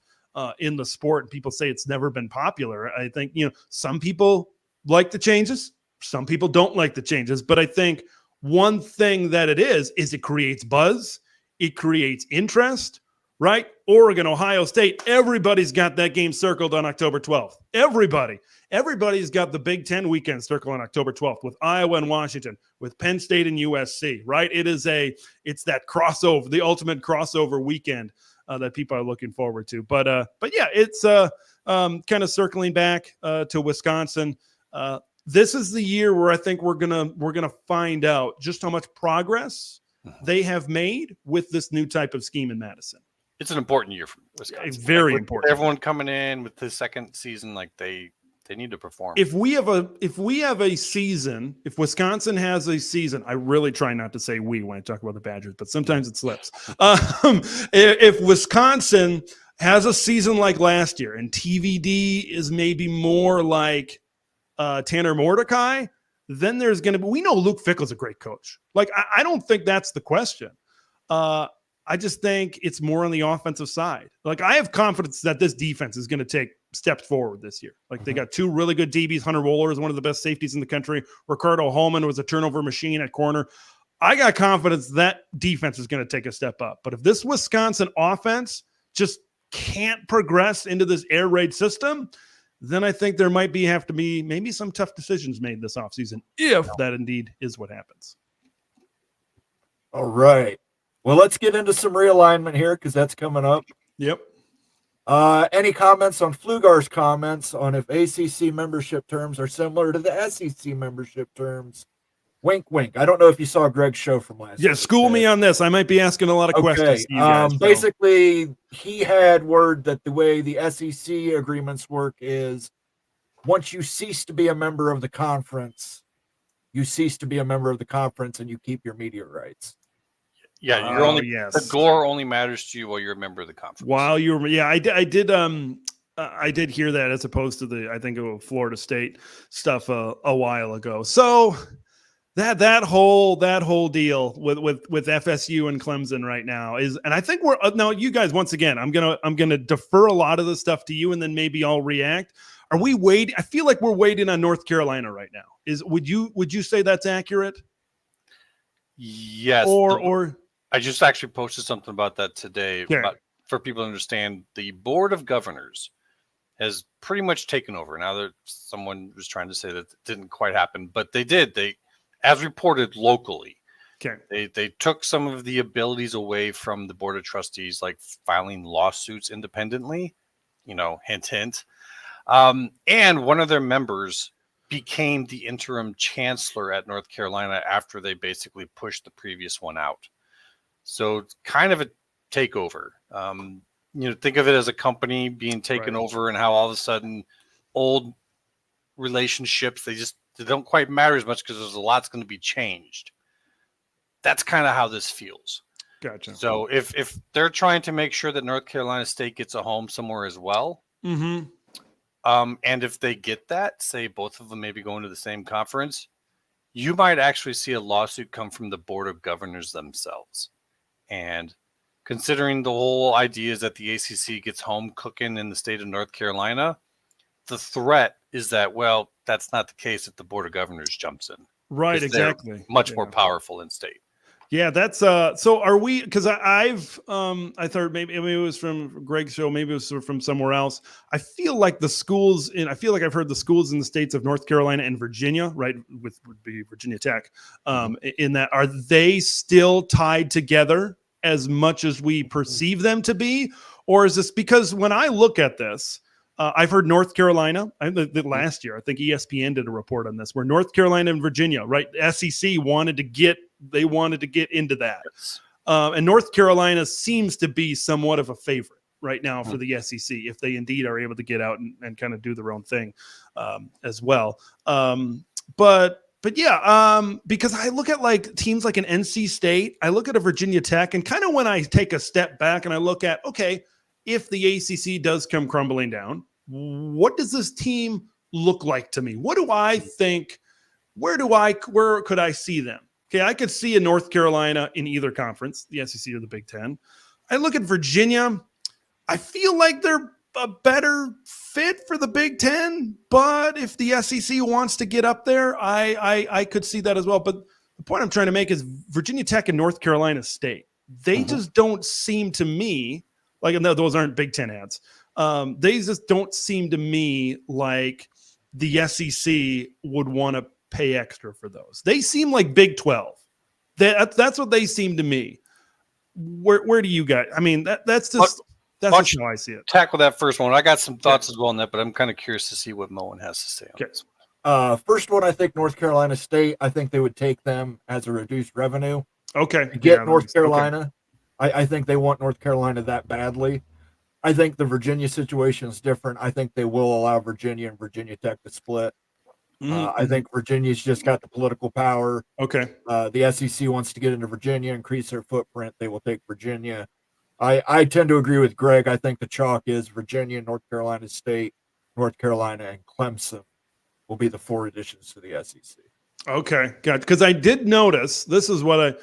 in the sport. And people say it's never been popular. I think, some people like the changes. Some people don't like the changes. But I think one thing that it is it creates buzz. It creates interest. Right? Oregon, Ohio State, everybody's got that game circled on October 12th. Everybody's got the Big Ten weekend circled on October 12th with Iowa and Washington, with Penn State and USC, right? It's that crossover, the ultimate crossover weekend that people are looking forward to. But yeah, it's kind of circling back to Wisconsin. This is the year where I think we're gonna find out just how much progress they have made with this new type of scheme in Madison. It's an important year for Wisconsin. Very important. Everyone coming in with the second season, like they need to perform. If Wisconsin has a season, I really try not to say we when I talk about the Badgers, but sometimes it slips. If Wisconsin has a season like last year and TVD is maybe more like Tanner Mordecai, then there's going to be, we know Luke Fickle's a great coach. Like, I don't think that's the question. I just think it's more on the offensive side. Like, I have confidence that this defense is going to take steps forward this year. Like, they got 2 really good DBs. Hunter Wohler is one of the best safeties in the country. Ricardo Holman was a turnover machine at corner. I got confidence that defense is going to take a step up. But if this Wisconsin offense just can't progress into this air raid system, then I think there might have to be maybe some tough decisions made this offseason, if that indeed is what happens. All right. Well, let's get into some realignment here because that's coming up. Yep. Any comments on Pflugar's comments on if ACC membership terms are similar to the SEC membership terms? Wink, wink. I don't know if you saw Greg's show from last Yeah, week. school me on this. I might be asking a lot of questions to you guys. So. Basically, he had word that the way the SEC agreements work is once you cease to be a member of the conference, you cease to be a member of the conference and you keep your media rights. Yeah, you're the gore only matters to you while you're a member of the conference. While you're, I did hear that as opposed to I think it was Florida State stuff a while ago. So that whole deal with FSU and Clemson right now is, and I think we're now you guys once again. I'm gonna defer a lot of the stuff to you, and then maybe I'll react. Are we waiting? I feel like we're waiting on North Carolina right now. Would you say that's accurate? Yes. Or I just actually posted something about that today for people to understand. The Board of Governors has pretty much taken over. Now someone was trying to say that it didn't quite happen, but they did. As reported locally, they took some of the abilities away from the Board of Trustees, like filing lawsuits independently, hint, hint. And one of their members became the interim chancellor at North Carolina after they basically pushed the previous one out. So it's kind of a takeover. Think of it as a company being taken over and how all of a sudden old relationships, they don't quite matter as much because there's a lot's going to be changed. That's kind of how this feels. Gotcha. So if they're trying to make sure that North Carolina State gets a home somewhere as well, and if they get that, say both of them maybe going to the same conference, you might actually see a lawsuit come from the Board of Governors themselves. And considering the whole idea is that the ACC gets home cooking in the state of North Carolina, the threat is that, well, that's not the case if the Board of Governors jumps in. Right, exactly. Much more powerful in state. Yeah, that's so are we, because I thought maybe it was from Greg's show, maybe it was from somewhere else. I feel like I've heard the schools in the states of North Carolina and Virginia, right, would be Virginia Tech, in that, are they still tied together as much as we perceive them to be? Or is this because when I look at this, I've heard North Carolina, last year, I think ESPN did a report on this, where North Carolina and Virginia, right, SEC wanted to get into that. And North Carolina seems to be somewhat of a favorite right now for the SEC, if they indeed are able to get out and kind of do their own thing as well. But yeah, because I look at like teams like an NC State, I look at a Virginia Tech, and kind of when I take a step back and I look at, okay, if the ACC does come crumbling down, what does this team look like to me? What do I think? Where could I see them? Okay, I could see a North Carolina in either conference, the SEC or the Big Ten. I look at Virginia. I feel like they're a better fit for the Big Ten, but if the SEC wants to get up there, I could see that as well. But the point I'm trying to make is Virginia Tech and North Carolina State, they just don't seem to me like, no, those aren't Big Ten ads. They just don't seem to me like the SEC would want to pay extra for those. They seem like Big 12. That's what they seem to me. Where do you guys? I mean, that's just how I see it. Tackle that first one. I got some thoughts as well on that, but I'm kind of curious to see what Moen has to say on this one. First one, I think North Carolina State. I think they would take them as a reduced revenue. Okay. To get North Carolina. Okay. I think they want North Carolina that badly. I think the Virginia situation is different. I think they will allow Virginia and Virginia Tech to split. I think Virginia's just got the political power. Okay. The SEC wants to get into Virginia, increase their footprint. They will take Virginia. I tend to agree with Greg. I think the chalk is Virginia, North Carolina State, North Carolina, and Clemson will be the 4 additions to the SEC. Okay, good. Because I did notice, this is what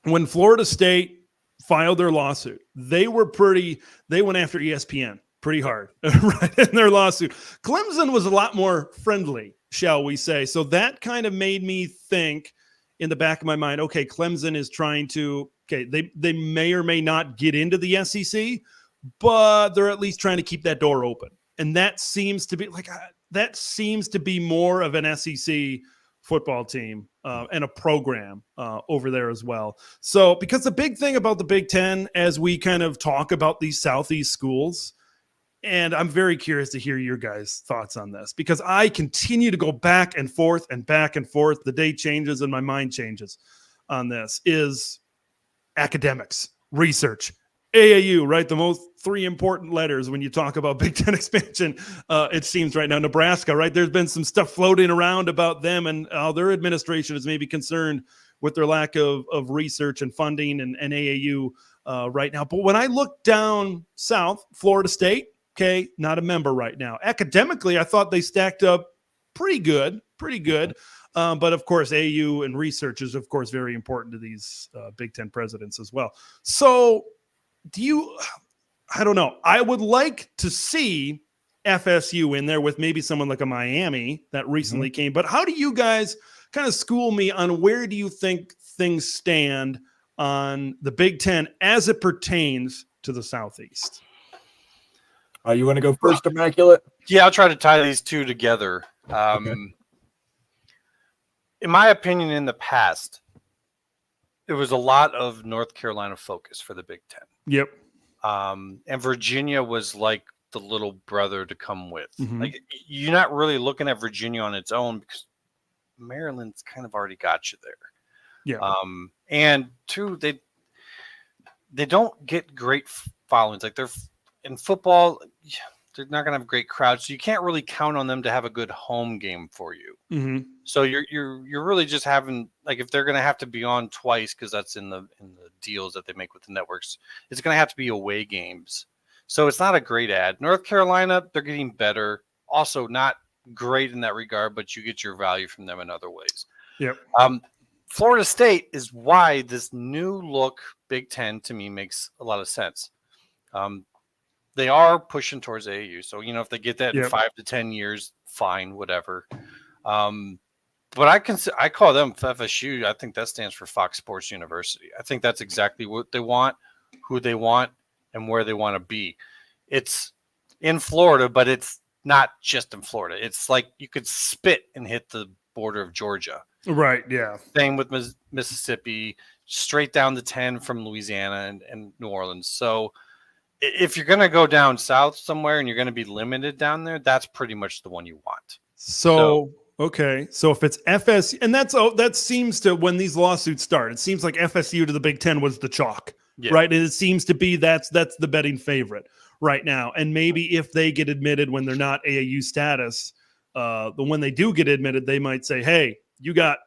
when Florida State filed their lawsuit, they went after ESPN pretty hard, right, in their lawsuit. Clemson was a lot more friendly, shall we say. So that kind of made me think in the back of my mind, okay, Clemson is trying to, they may or may not get into the SEC, but they're at least trying to keep that door open. And that seems to be more of an SEC football team and a program over there as well. So, because the big thing about the Big Ten, as we kind of talk about these Southeast schools, And I'm very curious to hear your guys' thoughts on this, because I continue to go back and forth and back and forth. The day changes and my mind changes on this. Is academics, research, AAU, right? The most three important letters when you talk about Big Ten expansion, it seems right now. Nebraska, right? There's been some stuff floating around about them and how their administration is maybe concerned with their lack of research and funding and AAU right now. But when I look down south, Florida State, okay, not a member right now. Academically, I thought they stacked up pretty good. But of course, AAU and research is, of course, very important to these Big Ten presidents as well. So I don't know. I would like to see FSU in there with maybe someone like a Miami that recently came. But how do you guys kind of school me on where do you think things stand on the Big Ten as it pertains to the Southeast? You want to go first, Immaculate? Yeah, I'll try to tie these two together. In my opinion, in the past, it was a lot of North Carolina focus for the Big Ten. Yep. And Virginia was like the little brother to come with. Mhm. Like, you're not really looking at Virginia on its own because Maryland's kind of already got you there. Yeah. And two, they don't get great followings. Like, they're in football, they're not going to have great crowds, so you can't really count on them to have a good home game for you. Mm-hmm. So you're really just having, like, if they're going to have to be on twice, because that's in the deals that they make with the networks, it's going to have to be away games. So it's not a great ad. North Carolina, they're getting better. Also not great in that regard, but you get your value from them in other ways. Yep. Florida State is why this new look Big Ten to me makes a lot of sense. They are pushing towards AAU. So, if they get that in 5 to 10 years, fine, whatever. But I call them FSU. I think that stands for Fox Sports University. I think that's exactly what they want, who they want, and where they want to be. It's in Florida, but it's not just in Florida. It's like you could spit and hit the border of Georgia. Right, yeah. Same with Mississippi, straight down the 10 from Louisiana and New Orleans. So if you're going to go down south somewhere and you're going to be limited down there, that's pretty much the one you want. So okay. So if it's FSU, and that seems to, when these lawsuits start, it seems like FSU to the Big Ten was the chalk, right? And it seems to be that's the betting favorite right now. And maybe if they get admitted when they're not AAU status, when they do get admitted, they might say, hey, you got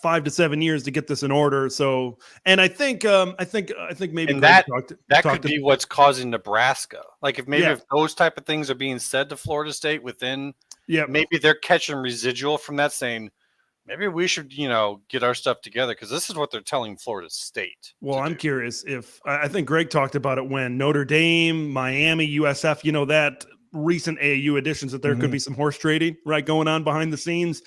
5 to 7 years to get this in order. So, and I think maybe that could be what's causing Nebraska. Like if those type of things are being said to Florida State within, maybe they're catching residual from that, saying maybe we should, get our stuff together, because this is what they're telling Florida State. Well, I'm curious if I think Greg talked about it when Notre Dame, Miami, USF, that recent AAU additions, that there could be some horse trading right going on behind the scenes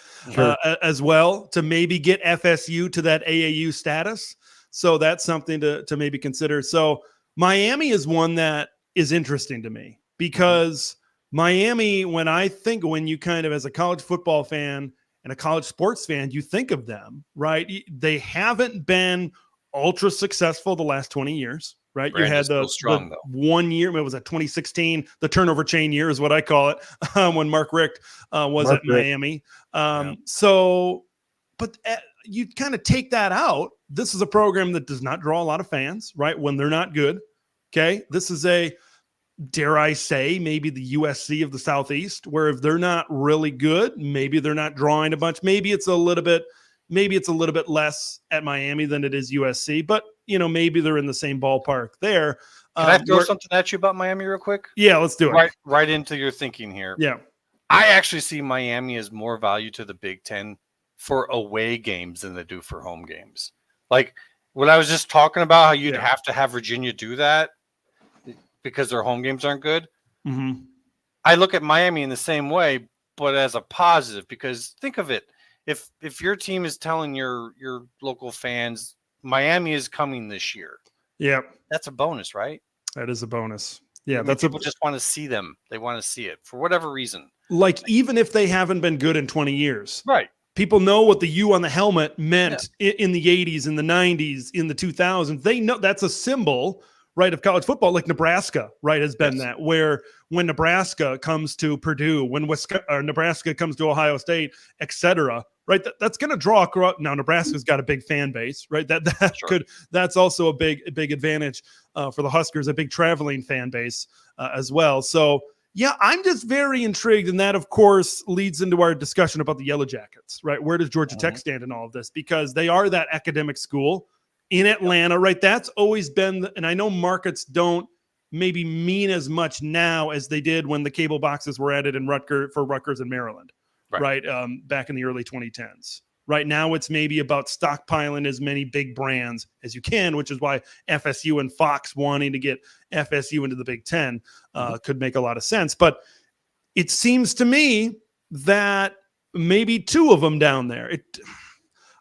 as well, to maybe get FSU to that AAU status. So that's something to maybe consider. So Miami is one that is interesting to me, because Miami, when you kind of, as a college football fan and a college sports fan, you think of them, right? They haven't been ultra successful the last 20 years. Right. Brand, you had the 1 year, it was 2016, the turnover chain year is what I call it, when Mark Richt was at Miami. So, but you kind of take that out. This is a program that does not draw a lot of fans, right? When they're not good. Okay. This is dare I say, maybe the USC of the Southeast, where if they're not really good, maybe they're not drawing a bunch. Maybe it's a little bit less at Miami than it is USC, but maybe they're in the same ballpark there. Can I throw something at you about Miami real quick? Yeah, let's do it. Right into your thinking here. Yeah. I actually see Miami as more value to the Big Ten for away games than they do for home games. Like what I was just talking about, how you'd have to have Virginia do that because their home games aren't good. Mm-hmm. I look at Miami in the same way, but as a positive, because think of it. If your team is telling your local fans Miami is coming this year, that's a bonus, right? That is a bonus. Yeah, people just want to see them. They want to see it for whatever reason. Like even if they haven't been good in 20 years, right? People know what the U on the helmet meant in the 80s, in the 90s, in the 2000s. They know that's a symbol, right, of college football, like Nebraska, right, has been Yes. that, where when Nebraska comes to Purdue, when Nebraska comes to Ohio State, et cetera, right, that's going to draw a crowd. Now, Nebraska's got a big fan base, right? Sure. That's also a big advantage for the Huskers, a big traveling fan base as well. So, yeah, I'm just very intrigued. And that, of course, leads into our discussion about the Yellow Jackets, right? Where does Georgia Tech stand in all of this? Because they are that academic school in Atlanta, right? That's always been, and I know markets don't maybe mean as much now as they did when the cable boxes were added in Rutgers in Maryland, right? Back in the early 2010s. Right now, it's maybe about stockpiling as many big brands as you can, which is why FSU and Fox wanting to get FSU into the Big Ten could make a lot of sense. But it seems to me that maybe 2 of them down there.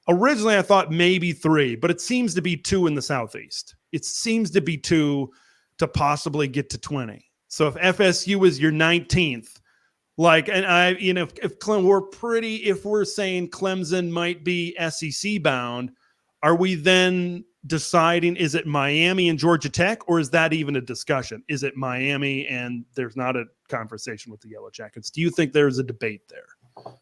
Originally, I thought maybe 3, but it seems to be 2 in the Southeast. It seems to be 2 to possibly get to 20. So if FSU is your 19th, like, and if we're saying Clemson might be SEC bound, are we then deciding, is it Miami and Georgia Tech, or is that even a discussion? Is it Miami and there's not a conversation with the Yellow Jackets? Do you think there's a debate there?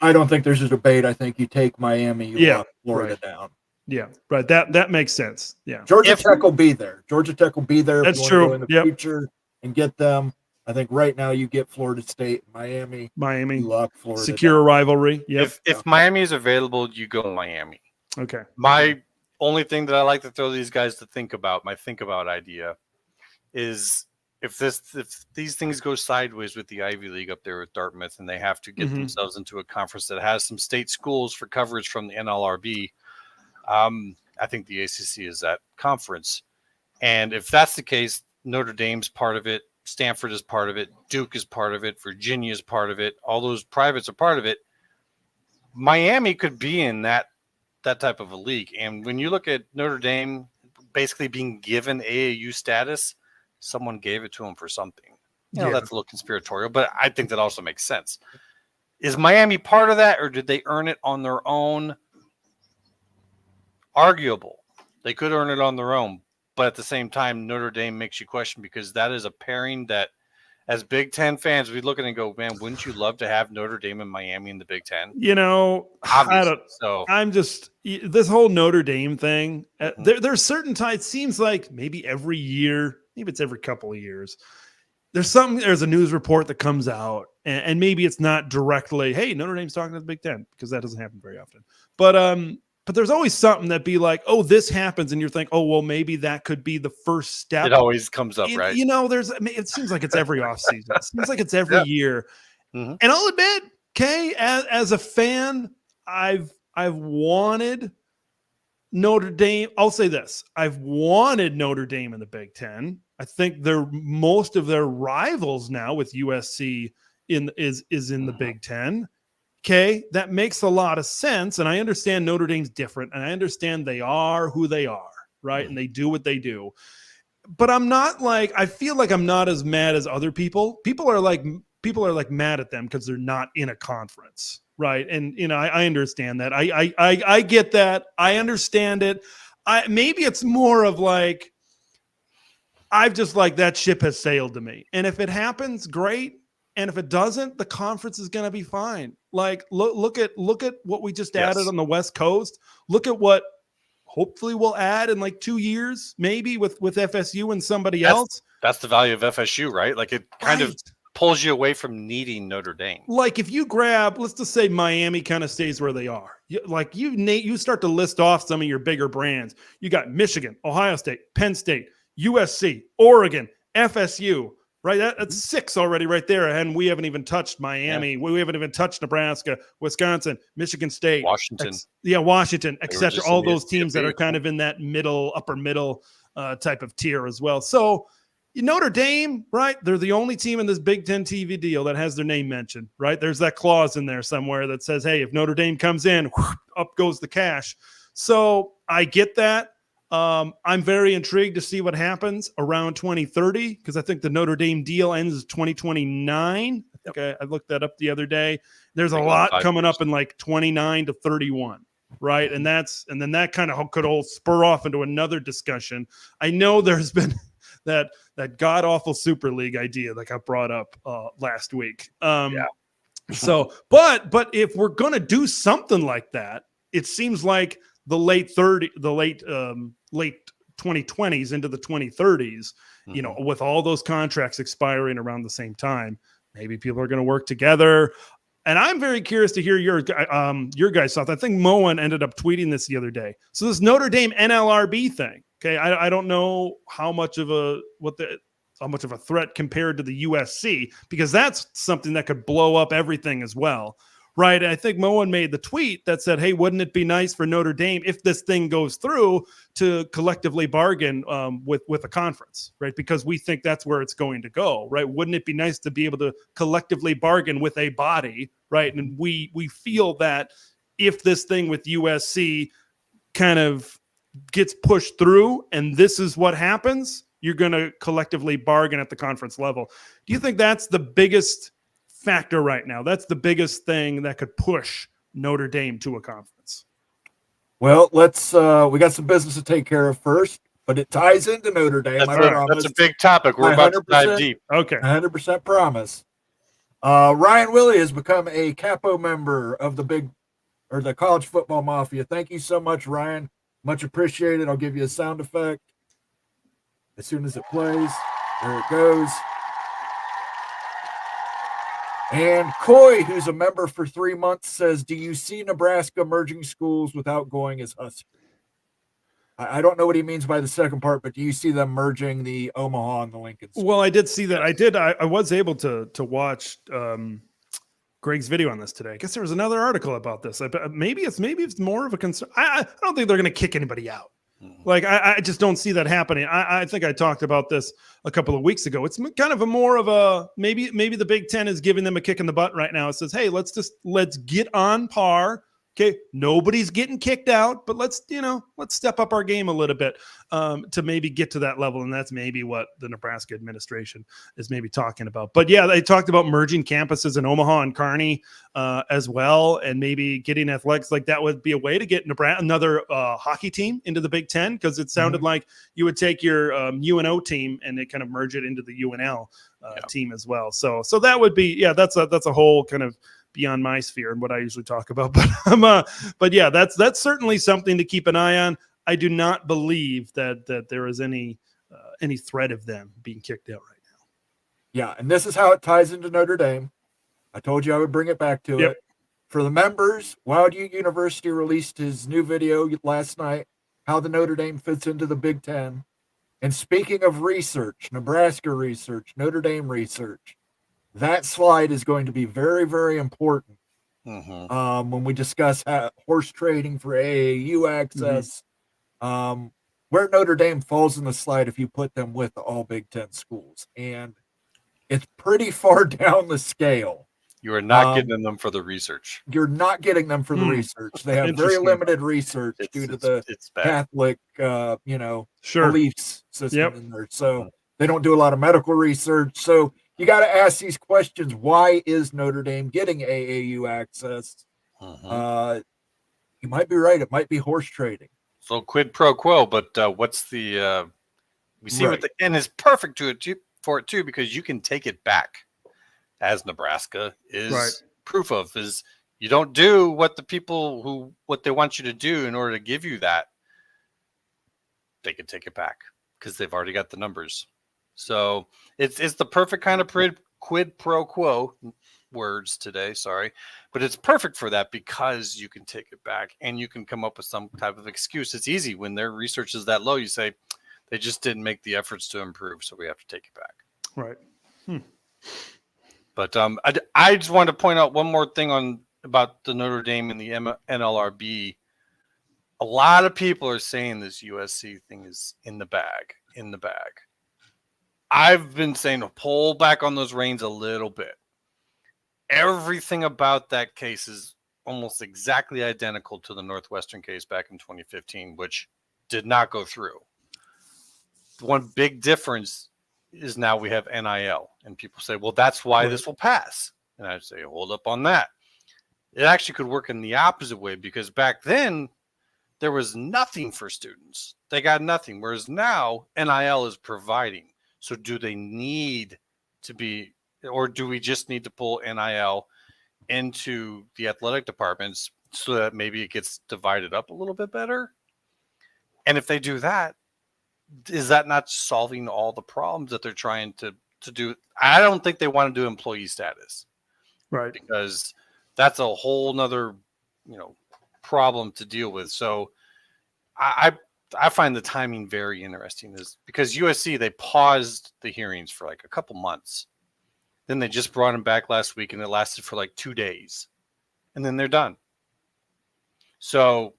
I don't think there's a debate. I think you take Miami, you lock Florida down. Yeah, right. That makes sense. Yeah. Georgia Tech will be there. Georgia Tech will be there. That's if you true. want to go in the future and get them. I think right now you get Florida State, Miami, you lock Florida secure down. a rivalry. Yep. If Miami is available, you go Miami. Okay. My only thing that I like to throw these guys to think about, my think about idea, is if these things go sideways with the Ivy League up there with Dartmouth, and they have to get themselves into a conference that has some state schools for coverage from the NLRB, I think the ACC is that conference. And if that's the case, Notre Dame's part of it. Stanford is part of it. Duke is part of it. Virginia is part of it. All those privates are part of it. Miami could be in that type of a league. And when you look at Notre Dame basically being given AAU status, someone gave it to them for something. You know, that's a little conspiratorial, but I think that also makes sense. Is Miami part of that, or did they earn it on their own? Arguable. They could earn it on their own. But at the same time, Notre Dame makes you question, because that is a pairing that, as Big Ten fans, we look at it and go, man, wouldn't you love to have Notre Dame and Miami in the Big Ten? You know, I'm just, this whole Notre Dame thing, there's certain times, it seems like maybe every year, maybe it's every couple of years, there's a news report that comes out, and maybe it's not directly, hey, Notre Dame's talking to the Big Ten, because that doesn't happen very often. But there's always something that be like, oh, this happens, and you're thinking, oh, well, maybe that could be the first step. It always comes up, right? You know, it seems like it's every offseason. It seems like it's every year. And I'll admit, Kay, as a fan, I've wanted Notre Dame. I'll say this: I've wanted Notre Dame in the Big Ten. I think most of their rivals now with USC is in the Big Ten. Okay, that makes a lot of sense. And I understand Notre Dame's different, and I understand they are who they are, right? And they do what they do. But I feel like I'm not as mad as other people. People are like mad at them because they're not in a conference, right? And I understand that. I get that. I understand it. Maybe it's more of like, I've just like, that ship has sailed to me. And if it happens, great. And if it doesn't, the conference is going to be fine. Like, look at what we just added on the West Coast. Look at what hopefully we'll add in like 2 years, maybe with FSU and somebody else. That's the value of FSU, right? Like, it kind of pulls you away from needing Notre Dame. Like, if you grab, let's just say Miami kind of stays where they are. You start to list off some of your bigger brands. You got Michigan, Ohio State, Penn State, USC, Oregon, FSU. Right, that's 6 already right there, and we haven't even touched Miami. Yeah. We haven't even touched Nebraska, Wisconsin, Michigan State, Washington. Washington, etc. All those teams that are kind of in that upper middle type of tier as well. So Notre Dame, right? They're the only team in this Big Ten TV deal that has their name mentioned. Right, there's that clause in there somewhere that says, "Hey, if Notre Dame comes in, up goes the cash." So I get that. I'm very intrigued to see what happens around 2030, because I think the Notre Dame deal ends 2029. I think I looked that up the other day. There's a lot coming up in like 29 to 31. right? And then that kind of could all spur off into another discussion. I know there's been that god awful Super League idea that got brought up last week. So, but if we're gonna do something like that, it seems like the late 2020s into the 2030s, you know, with all those contracts expiring around the same time, maybe people are going to work together. And I'm very curious to hear your guys' thoughts. I think Moen ended up tweeting this the other day. So this Notre Dame NLRB thing. Okay, I don't know how much of a threat compared to the USC, because that's something that could blow up everything as well, right? And I think Moen made the tweet that said, "Hey, wouldn't it be nice for Notre Dame, if this thing goes through, to collectively bargain with a conference, right? Because we think that's where it's going to go, right? Wouldn't it be nice to be able to collectively bargain with a body, right? And we feel that if this thing with USC kind of gets pushed through, and this is what happens, you're going to collectively bargain at the conference level." Do you think that's the biggest factor right now? That's the biggest thing that could push Notre Dame to a conference? Well, let's we got some business to take care of first, but it ties into Notre Dame. That's a big topic. We're about to dive deep. Okay. 100% promise. Ryan Willie has become a capo member of the College Football Mafia. Thank you so much, Ryan. Much appreciated. I'll give you a sound effect as soon as it plays. There it goes. And Coy, who's a member for 3 months, says, "Do you see Nebraska merging schools without going as Husker?" I don't know what he means by the second part, but do you see them merging the Omaha and the Lincoln schools? Well, I did see that. I was able to watch Greg's video on this today. I guess there was another article about this. Maybe it's more of a concern. I don't think they're going to kick anybody out. Like, I just don't see that happening. I think I talked about this a couple of weeks ago. It's kind of more of a maybe the Big Ten is giving them a kick in the butt right now. It says, "Hey, let's get on par. Okay, nobody's getting kicked out, but let's step up our game a little bit to maybe get to that level." And that's maybe what the Nebraska administration is maybe talking about. But yeah, they talked about merging campuses in Omaha and Kearney as well, and maybe getting athletics like that would be a way to get Nebraska another hockey team into the Big Ten, because it sounded like you would take your UNO team and they kind of merge it into the UNL team as well. So that would be that's a whole kind of beyond my sphere and what I usually talk about. But yeah, that's certainly something to keep an eye on. I do not believe that there is any threat of them being kicked out right now. Yeah, and this is how it ties into Notre Dame. I told you I would bring it back to it. For the members, Wild Ute University released his new video last night, how the Notre Dame fits into the Big Ten. And speaking of research, Nebraska research, Notre Dame research, that slide is going to be very, very important when we discuss horse trading for AAU access, where Notre Dame falls in the slide if you put them with all Big Ten schools. And it's pretty far down the scale. You are not getting them for the research. You're not getting them for the research. They have very limited research due to the Catholic, beliefs system in there. So they don't do a lot of medical research. So you got to ask these questions. Why is Notre Dame getting AAU access? You might be right. It might be horse trading. So quid pro quo, but what's the we see what and it's perfect for it too, because you can take it back, as Nebraska is proof of, is you don't do what the people what they want you to do in order to give you that, they can take it back because they've already got the numbers. So it's the perfect kind of quid pro quo words today, sorry, but it's perfect for that because you can take it back and you can come up with some type of excuse. It's easy when their research is that low. You say they just didn't make the efforts to improve, so we have to take it back. Right. But I just wanted to point out one more thing about the Notre Dame and the NLRB. A lot of people are saying this USC thing is in the bag. I've been saying to pull back on those reins a little bit. Everything about that case is almost exactly identical to the Northwestern case back in 2015, which did not go through. One big difference is now we have NIL, and people say, well, that's why this will pass. And I say, hold up on that. it actually could work in the opposite way, because back then there was nothing for students. They got nothing. Whereas now NIL is providing. So do they need to be, or do we just need to pull NIL into the athletic departments so that maybe it gets divided up a little bit better? And if they do that, is that not solving all the problems that they're trying to do? I don't think they want to do employee status, Right. because that's a whole nother, problem to deal with. So I find the timing very interesting, is because USC, they paused the hearings for like a couple months. Then they just brought them back last week, and it lasted for like 2 days, and then they're done. So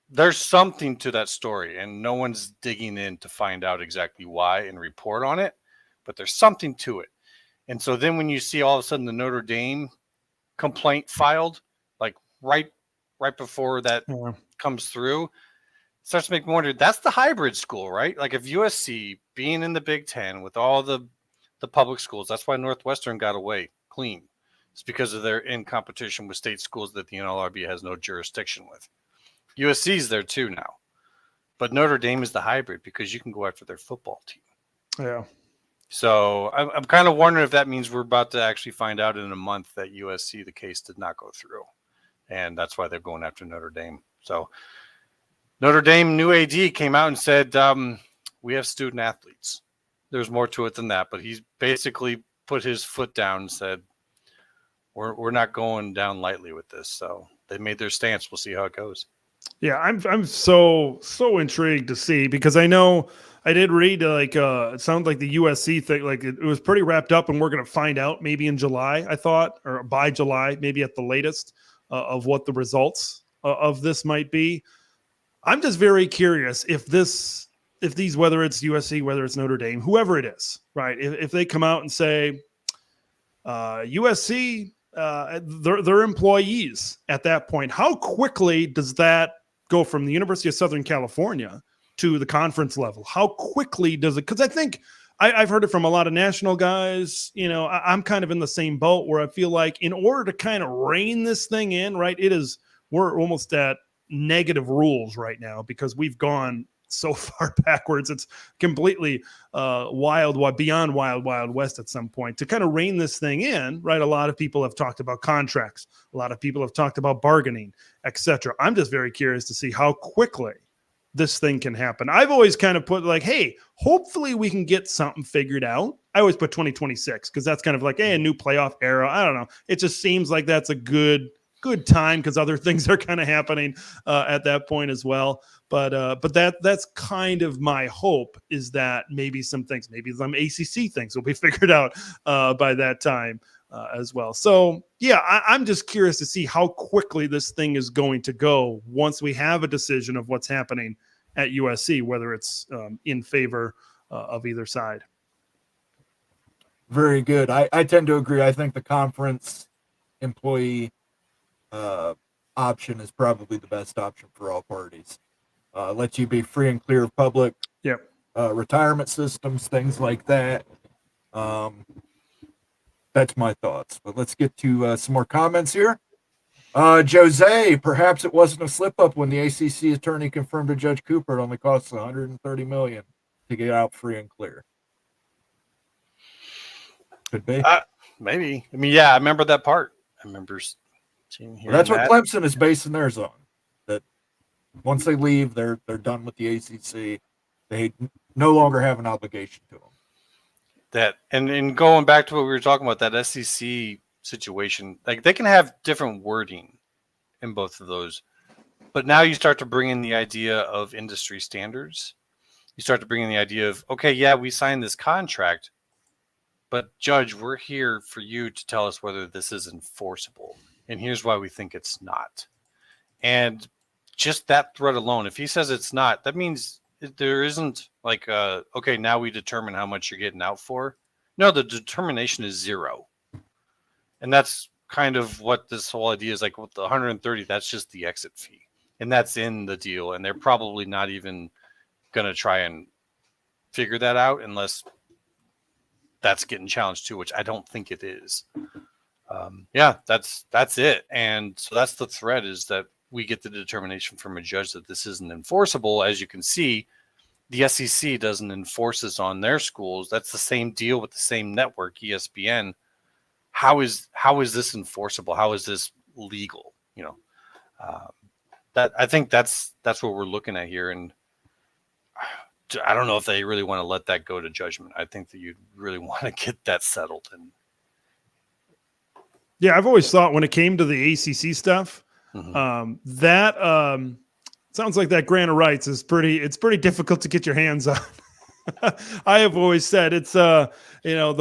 there's something to that story, and no one's digging in to find out exactly why and report on it, but there's something to it. And so then when you see all of a sudden the Notre Dame complaint filed, like right before that comes through, it starts to make me wonder, that's the hybrid school, right? Like if USC being in the Big Ten with all the public schools, that's why Northwestern got away clean. It's because of their in competition with state schools that the NLRB has no jurisdiction with. USC's there too now, but Notre Dame is the hybrid because you can go after their football team. Yeah. So I'm kind of wondering if that means we're about to actually find out in a month that USC, the case did not go through, and that's why they're going after Notre Dame. So Notre Dame new AD came out and said, we have student athletes. There's more to it than that, but he's basically put his foot down and said, we're not going down lightly with this. So they made their stance. We'll see how it goes. Yeah, I'm so intrigued to see, because I know I did read it sounds like the USC thing, like it was pretty wrapped up, and we're going to find out maybe in July, I thought, or by July, maybe at the latest, of what the results of this might be. I'm just very curious if these, whether it's USC, whether it's Notre Dame, whoever it is, right? If they come out and say USC, they're employees at that point, how quickly does that go from the University of Southern California to the conference level? How quickly does it? Because I think I've heard it from a lot of national guys. I'm kind of in the same boat where I feel like in order to kind of rein this thing in, right, we're almost at negative rules right now, because we've gone so far backwards. It's completely beyond wild west at some point. To kind of rein this thing in, right, a lot of people have talked about contracts. A lot of people have talked about bargaining, etc. I'm just very curious to see how quickly this thing can happen. I've always kind of put like, hey, hopefully we can get something figured out. I always put 2026, because that's kind of like, hey, a new playoff era. I don't know. It just seems like that's a good time, because other things are kind of happening at that point as well. But that's kind of my hope, is that maybe some ACC things will be figured out by that time as well. So yeah, I'm just curious to see how quickly this thing is going to go once we have a decision of what's happening at USC, whether it's in favor of either side. Very good. I tend to agree. I think the conference employee option is probably the best option for all parties. Lets you be free and clear of public retirement systems, things like that. That's my thoughts. But let's get to some more comments here. Jose, perhaps it wasn't a slip up when the ACC attorney confirmed to Judge Cooper it only costs $130 million to get out free and clear. Could be. Maybe. I mean, yeah, I remember that part. I remember seeing here. Well, that's what Clemson is basing theirs on. That once they leave, they're done with the ACC. They no longer have an obligation to them. That and going back to what we were talking about, that SEC situation, like they can have different wording in both of those, but now you start to bring in the idea of industry standards. You start to bring in the idea of, okay, yeah, we signed this contract, but Judge, we're here for you to tell us whether this is enforceable, and here's why we think it's not. And just that thread alone, if he says it's not, that means there isn't like, okay, now we determine how much you're getting out for. No, the determination is zero. And that's kind of what this whole idea is like with the 130. That's just the exit fee. And that's in the deal. And they're probably not even going to try and figure that out unless that's getting challenged too, which I don't think it is. Yeah, that's it. And so that's the thread, is that we get the determination from a judge that this isn't enforceable. As you can see, the SEC doesn't enforce this on their schools. That's the same deal with the same network, ESPN. How is this enforceable? How is this legal? That I think that's what we're looking at here. And I don't know if they really want to let that go to judgment. I think that you'd really want to get that settled. And yeah, I've always thought when it came to the ACC stuff, that sounds like that grant of rights is pretty difficult to get your hands on. I have always said it's the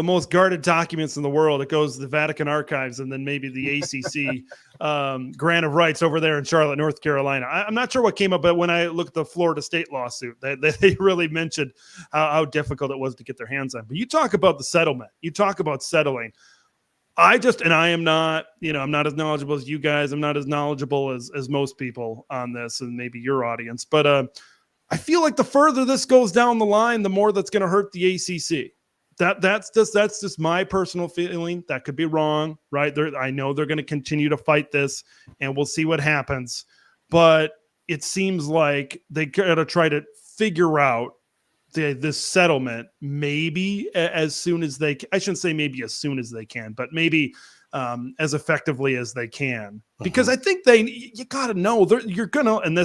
most guarded documents in the world. It goes to the Vatican archives and then maybe the ACC grant of rights over there in Charlotte, North Carolina. I'm not sure what came up, but when I looked at the Florida State lawsuit, they really mentioned how difficult it was to get their hands on. But you talk about the settlement. You talk about settling. I am not, I'm not as knowledgeable as you guys. I'm not as knowledgeable as most people on this and maybe your audience. But I feel like the further this goes down the line, the more that's going to hurt the ACC. That's just my personal feeling. That could be wrong, right? I know they're going to continue to fight this, and we'll see what happens. But it seems like they got to try to figure out this settlement maybe as soon as I shouldn't say maybe as soon as they can, but maybe as effectively as they can, because I think you got to know you're gonna, and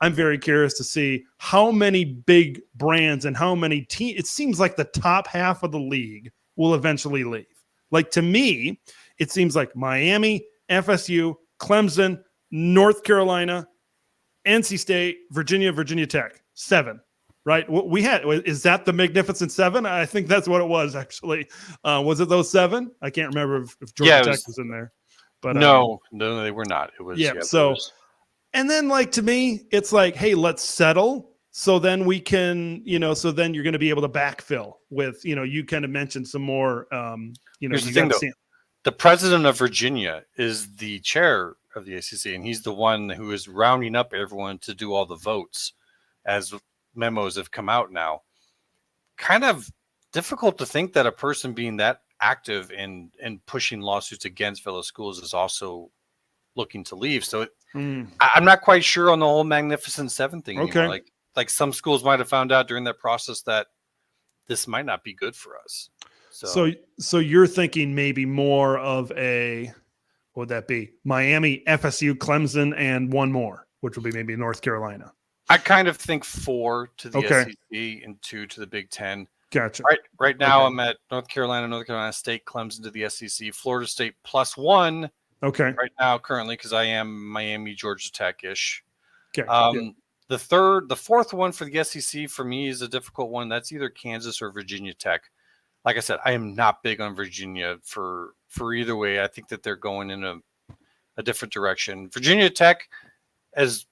I'm very curious to see how many big brands and how many teams. It seems like the top half of the league will eventually leave. Like, to me, it seems like Miami, FSU, Clemson, North Carolina, NC State, Virginia Tech, 7. Right? Is that the Magnificent 7? I think that's what it was, actually. Was it those 7? I can't remember if Georgia Tech was in there. But no, they were not. It was, and then, like, to me, it's like, hey, let's settle. So then we can, so then you're going to be able to backfill with, you kind of mentioned some more, Here's the thing, though. The president of Virginia is the chair of the ACC, and he's the one who is rounding up everyone to do all the votes as memos have come out now. Kind of difficult to think that a person being that active in pushing lawsuits against fellow schools is also looking to leave. So I'm not quite sure on the whole Magnificent 7 thing anymore. Like some schools might have found out during that process that this might not be good for us. So you're thinking maybe more of what would that be? Miami, FSU, Clemson, and one more, which would be maybe North Carolina. I kind of think 4 to the SEC and 2 to the Big Ten. Gotcha. Right now I'm at North Carolina State, Clemson to the SEC, Florida State +1. Okay. Right now, currently, because I am Miami, Georgia Tech-ish. Okay. The fourth one for the SEC for me is a difficult one. That's either Kansas or Virginia Tech. Like I said, I am not big on Virginia for either way. I think that they're going in a different direction. Virginia Tech, as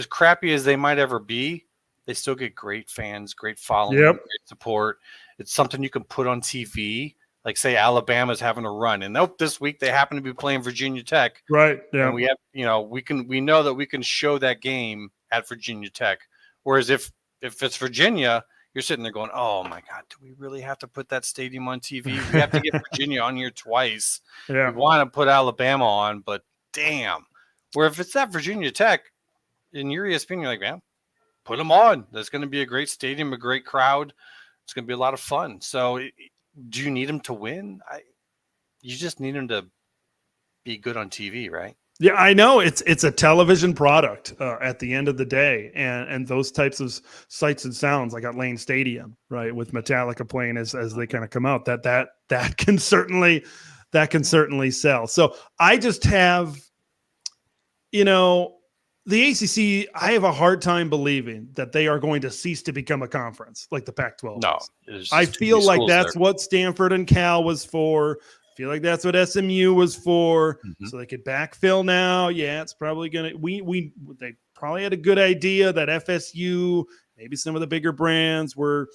crappy as they might ever be, they still get great fans, great following, great support. It's something you can put on TV. Like, say Alabama's having a run, and this week they happen to be playing Virginia Tech. Right. Yeah. And we have, we know that we can show that game at Virginia Tech. Whereas if it's Virginia, you're sitting there going, oh my God, do we really have to put that stadium on TV? We have to get Virginia on here twice. Yeah. We want to put Alabama on, but damn. Where if it's at Virginia Tech, in your ESPN, you're like, man, put them on. There's going to be a great stadium, a great crowd. It's going to be a lot of fun. So do you need them to win? You just need them to be good on TV, right? Yeah, I know it's a television product at the end of the day, and those types of sights and sounds, like at Lane Stadium, right, with Metallica playing as they kind of come out, that can certainly sell. So I just have, the ACC, I have a hard time believing that they are going to cease to become a conference like the Pac-12. No, I feel like that's what Stanford and Cal was for. I feel like that's what SMU was for. Mm-hmm. So they could backfill now. Yeah, it's probably going to – they probably had a good idea that FSU, maybe some of the bigger brands weren't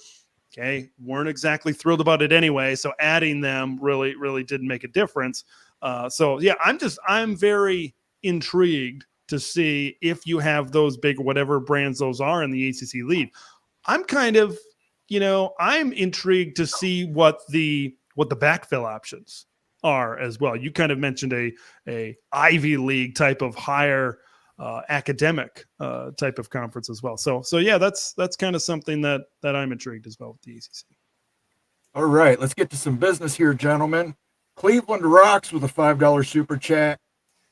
exactly thrilled about it anyway. So adding them really, really didn't make a difference. I'm very intrigued to see if you have those big, whatever brands those are in the ACC lead. I'm kind of, I'm intrigued to see what the backfill options are as well. You kind of mentioned a Ivy League type of higher academic type of conference as well. So yeah, that's kind of something that I'm intrigued as well with the ACC. All right, let's get to some business here, gentlemen. Cleveland rocks with a $5 super chat.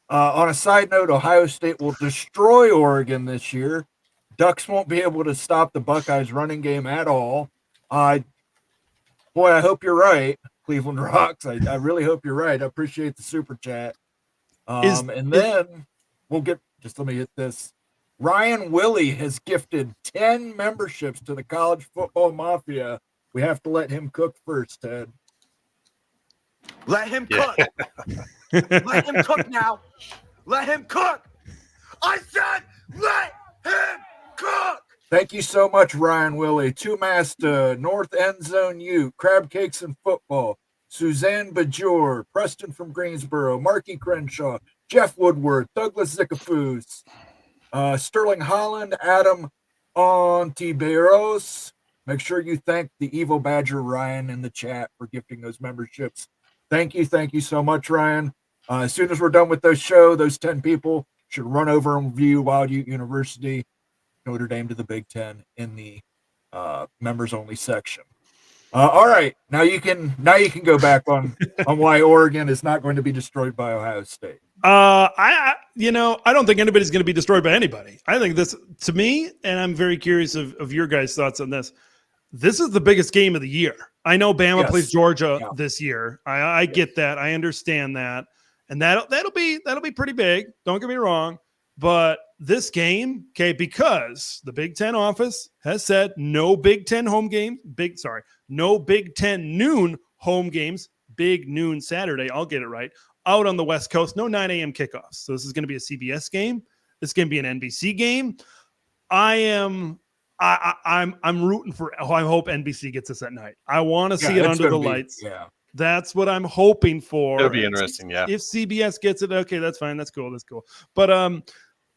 On a side note, Ohio State will destroy Oregon this year. Ducks won't be able to stop the Buckeyes running game at all. Boy, I hope you're right. Cleveland rocks. I really hope you're right. I appreciate the super chat. Then we'll get, just let me hit this. Ryan Willie has gifted 10 memberships to the College Football Mafia. We have to let him cook first, Ted. Let him cook. Let him cook now. Let him cook. I said let him cook. Thank you so much, Ryan Willie. Two Master, North End Zone U, Crab Cakes and Football, Suzanne Bajor, Preston from Greensboro, Marky Crenshaw, Jeff Woodward, Douglas Zickafoos, Sterling Holland, Adam Ontiveros. Make sure you thank the Evil Badger Ryan in the chat for gifting those memberships. Thank you so much, Ryan. As soon as we're done with those 10 people should run over and view Wild Ute University, Notre Dame to the Big Ten in the members only section. All right, now you can go back on why Oregon is not going to be destroyed by Ohio State. I don't think anybody's going to be destroyed by anybody. I think this, to me, and I'm very curious of your guys' thoughts on this. This is the biggest game of the year. I know Bama plays Georgia this year. I get that. I understand that. And that'll be pretty big. Don't get me wrong. But this game, okay, because the Big Ten office has said no Big Ten no Big Ten noon home games, big noon Saturday. I'll get it right. Out on the West Coast, no 9 a.m. kickoffs. So this is going to be a CBS game. This is going to be an NBC game. I'm rooting for. I hope NBC gets this at night. I want to see it under the lights. Yeah, that's what I'm hoping for. It'll be interesting. Yeah. If CBS gets it, okay, that's fine. That's cool.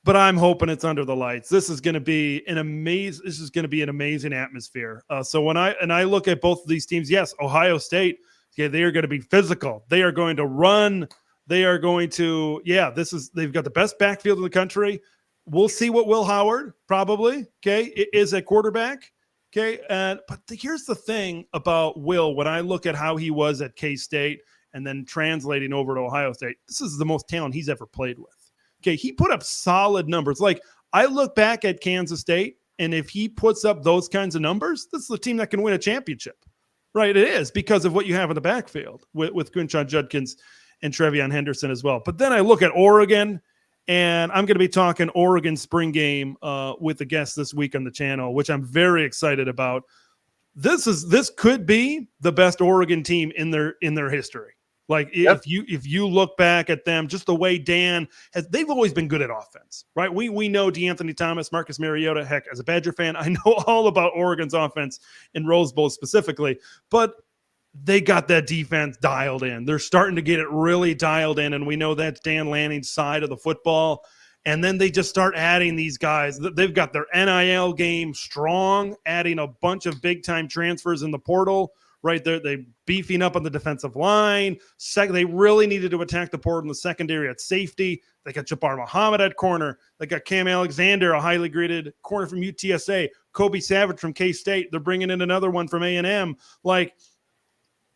But I'm hoping it's under the lights. This is going to be an amazing atmosphere. So when I look at both of these teams, yes, Ohio State, okay, they are going to be physical. They are going to run. They are going to, they've got the best backfield in the country. We'll see what Will Howard probably, okay, is at quarterback. Okay. But here's the thing about Will. When I look at how he was at K-State and then translating over to Ohio State, this is the most talent he's ever played with. Okay. He put up solid numbers. Like, I look back at Kansas State, and if he puts up those kinds of numbers, this is the team that can win a championship. Right. It is, because of what you have in the backfield with Quinshon Judkins and Trevion Henderson as well. But then I look at Oregon, and I'm going to be talking Oregon spring game with a guest this week on the channel, which I'm very excited about. This could be the best Oregon team in their history. Like, if you look back at them, just the way Dan has, they've always been good at offense, right? We know DeAnthony Thomas, Marcus Mariota. Heck, as a Badger fan, I know all about Oregon's offense in Rose Bowl specifically, but they got that defense dialed in. They're starting to get it really dialed in, and we know that's Dan Lanning's side of the football. And then they just start adding these guys. They've got their NIL game strong, adding a bunch of big-time transfers in the portal. Right there, they beefing up on the defensive line. They really needed to attack the portal in the secondary at safety. They got Jabbar Muhammad at corner. They got Cam Alexander, a highly graded corner from UTSA. Kobe Savage from K-State. They're bringing in another one from A&M. Like,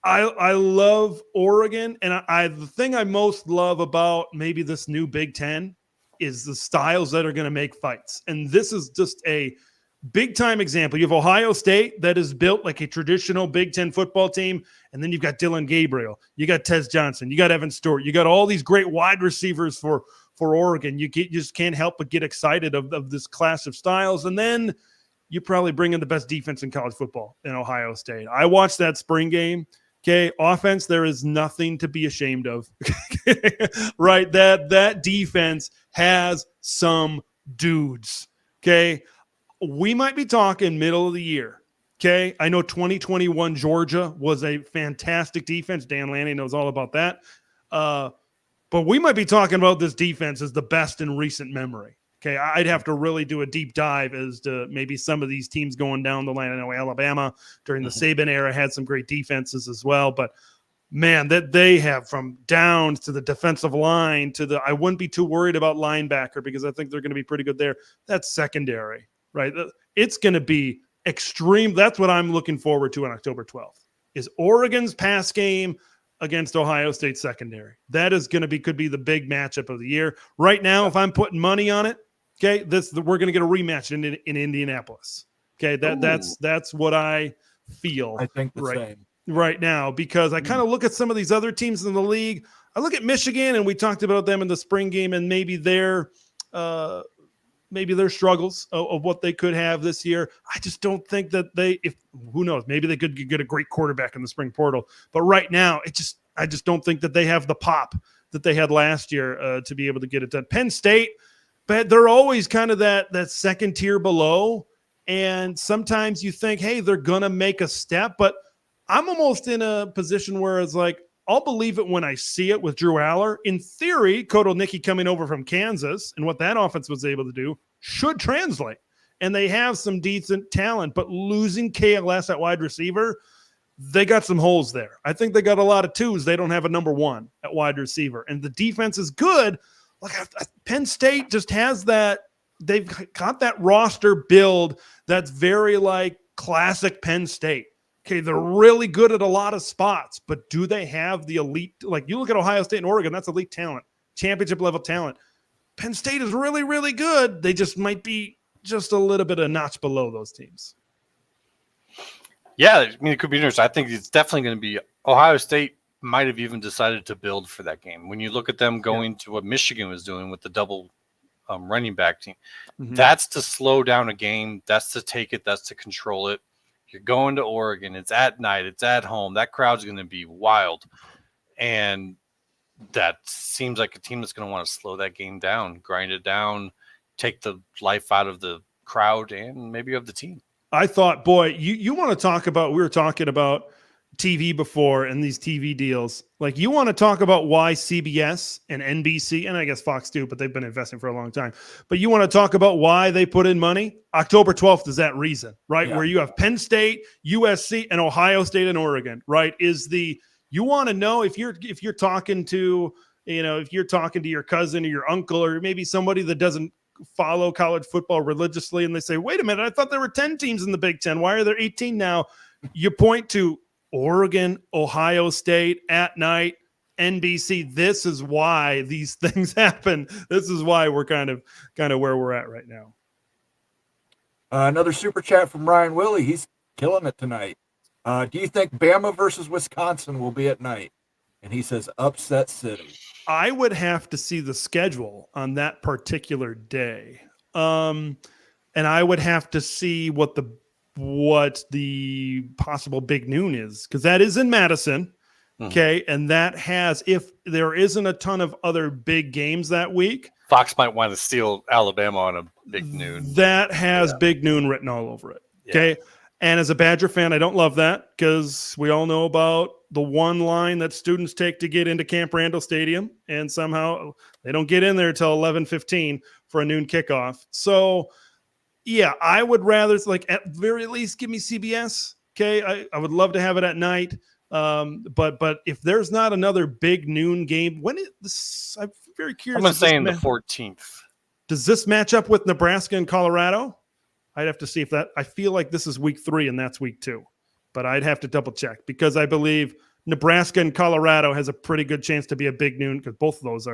I love Oregon, and the thing I most love about maybe this new Big Ten is the styles that are going to make fights. And this is just a big-time example. You have Ohio State that is built like a traditional Big Ten football team, and then you've got Dylan Gabriel. You got Tez Johnson. You got Evan Stewart. You got all these great wide receivers for Oregon. You just can't help but get excited of this class of styles. And then you probably bring in the best defense in college football in Ohio State. I watched that spring game. Okay, offense, there is nothing to be ashamed of. Right? That defense has some dudes. Okay, we might be talking middle of the year. Okay, I know 2021 Georgia was a fantastic defense. Dan Lanning knows all about that. But we might be talking about this defense as the best in recent memory. Okay, I'd have to really do a deep dive as to maybe some of these teams going down the line. I know Alabama during the Saban era had some great defenses as well, but man, that they have from downs to the defensive line to I wouldn't be too worried about linebacker because I think they're going to be pretty good there. That's secondary, right? It's going to be extreme. That's what I'm looking forward to on October 12th is Oregon's pass game against Ohio State secondary. That is going to could be the big matchup of the year. Right now, if I'm putting money on it, okay, we're going to get a rematch in Indianapolis. Okay, that's what I feel. I think the same. Right now, because I kind of look at some of these other teams in the league. I look at Michigan, and we talked about them in the spring game, and maybe their struggles of what they could have this year. I just don't think that who knows, maybe they could get a great quarterback in the spring portal. But right now, I just don't think that they have the pop that they had last year to be able to get it done. Penn State, but they're always kind of that second tier below, and sometimes you think, hey, they're gonna make a step, but I'm almost in a position where it's like, I'll believe it when I see it with Drew Aller. In theory, Kotelnicki coming over from Kansas and what that offense was able to do should translate. And they have some decent talent, but losing KLS at wide receiver, they got some holes there. I think they got a lot of twos. They don't have a number one at wide receiver. And the defense is good. Like Penn State just has that. They've got that roster build that's very like classic Penn State. Okay, they're really good at a lot of spots, but do they have the elite? Like you look at Ohio State and Oregon, that's elite talent, championship level talent. Penn State is really, really good. They just might be just a little bit a notch below those teams. Yeah, I mean, it could be interesting. I think it's definitely going to be Ohio State might have even decided to build for that game. When you look at them going to what Michigan was doing with the double running back team, that's to slow down a game. That's to take it. That's to control it. You're going to Oregon. It's at night. It's at home. That crowd's going to be wild. And that seems like a team that's going to want to slow that game down, grind it down, take the life out of the crowd and maybe of the team. I thought, boy, you want to talk about, we were talking about TV before and these TV deals. Like you want to talk about why CBS and NBC, and I guess Fox too, but they've been investing for a long time. But you want to talk about why they put in money? October 12th is that reason, right? Yeah. Where you have Penn State, USC, and Ohio State and Oregon, right? You want to know if you're talking to, if you're talking to your cousin or your uncle or maybe somebody that doesn't follow college football religiously and they say, wait a minute, I thought there were 10 teams in the Big Ten. Why are there 18 now? You point to Oregon, Ohio State at night, NBC. This is why these things happen. This is why we're kind of where we're at right now. Another super chat from Ryan Willie. He's killing it tonight. Do you think Bama versus Wisconsin will be at night? And he says upset city. I would have to see the schedule on that particular day. And I would have to see what the possible big noon is, because that is in Madison. Okay. And that has, if there isn't a ton of other big games that week, Fox might want to steal Alabama on a big noon. That has big noon written all over it. Okay. Yeah. And as a Badger fan, I don't love that because we all know about the one line that students take to get into Camp Randall Stadium. And somehow they don't get in there until 11:15 for a noon kickoff. So yeah, I would rather, like, at very least give me CBS. Okay. I would love to have it at night. But if there's not another big noon game, when is this? I'm very curious. I'm saying the 14th. Does this match up with Nebraska and Colorado? I'd have to see if that, I feel like this is week 3 and that's week 2, but I'd have to double check because I believe Nebraska and Colorado has a pretty good chance to be a big noon because both of those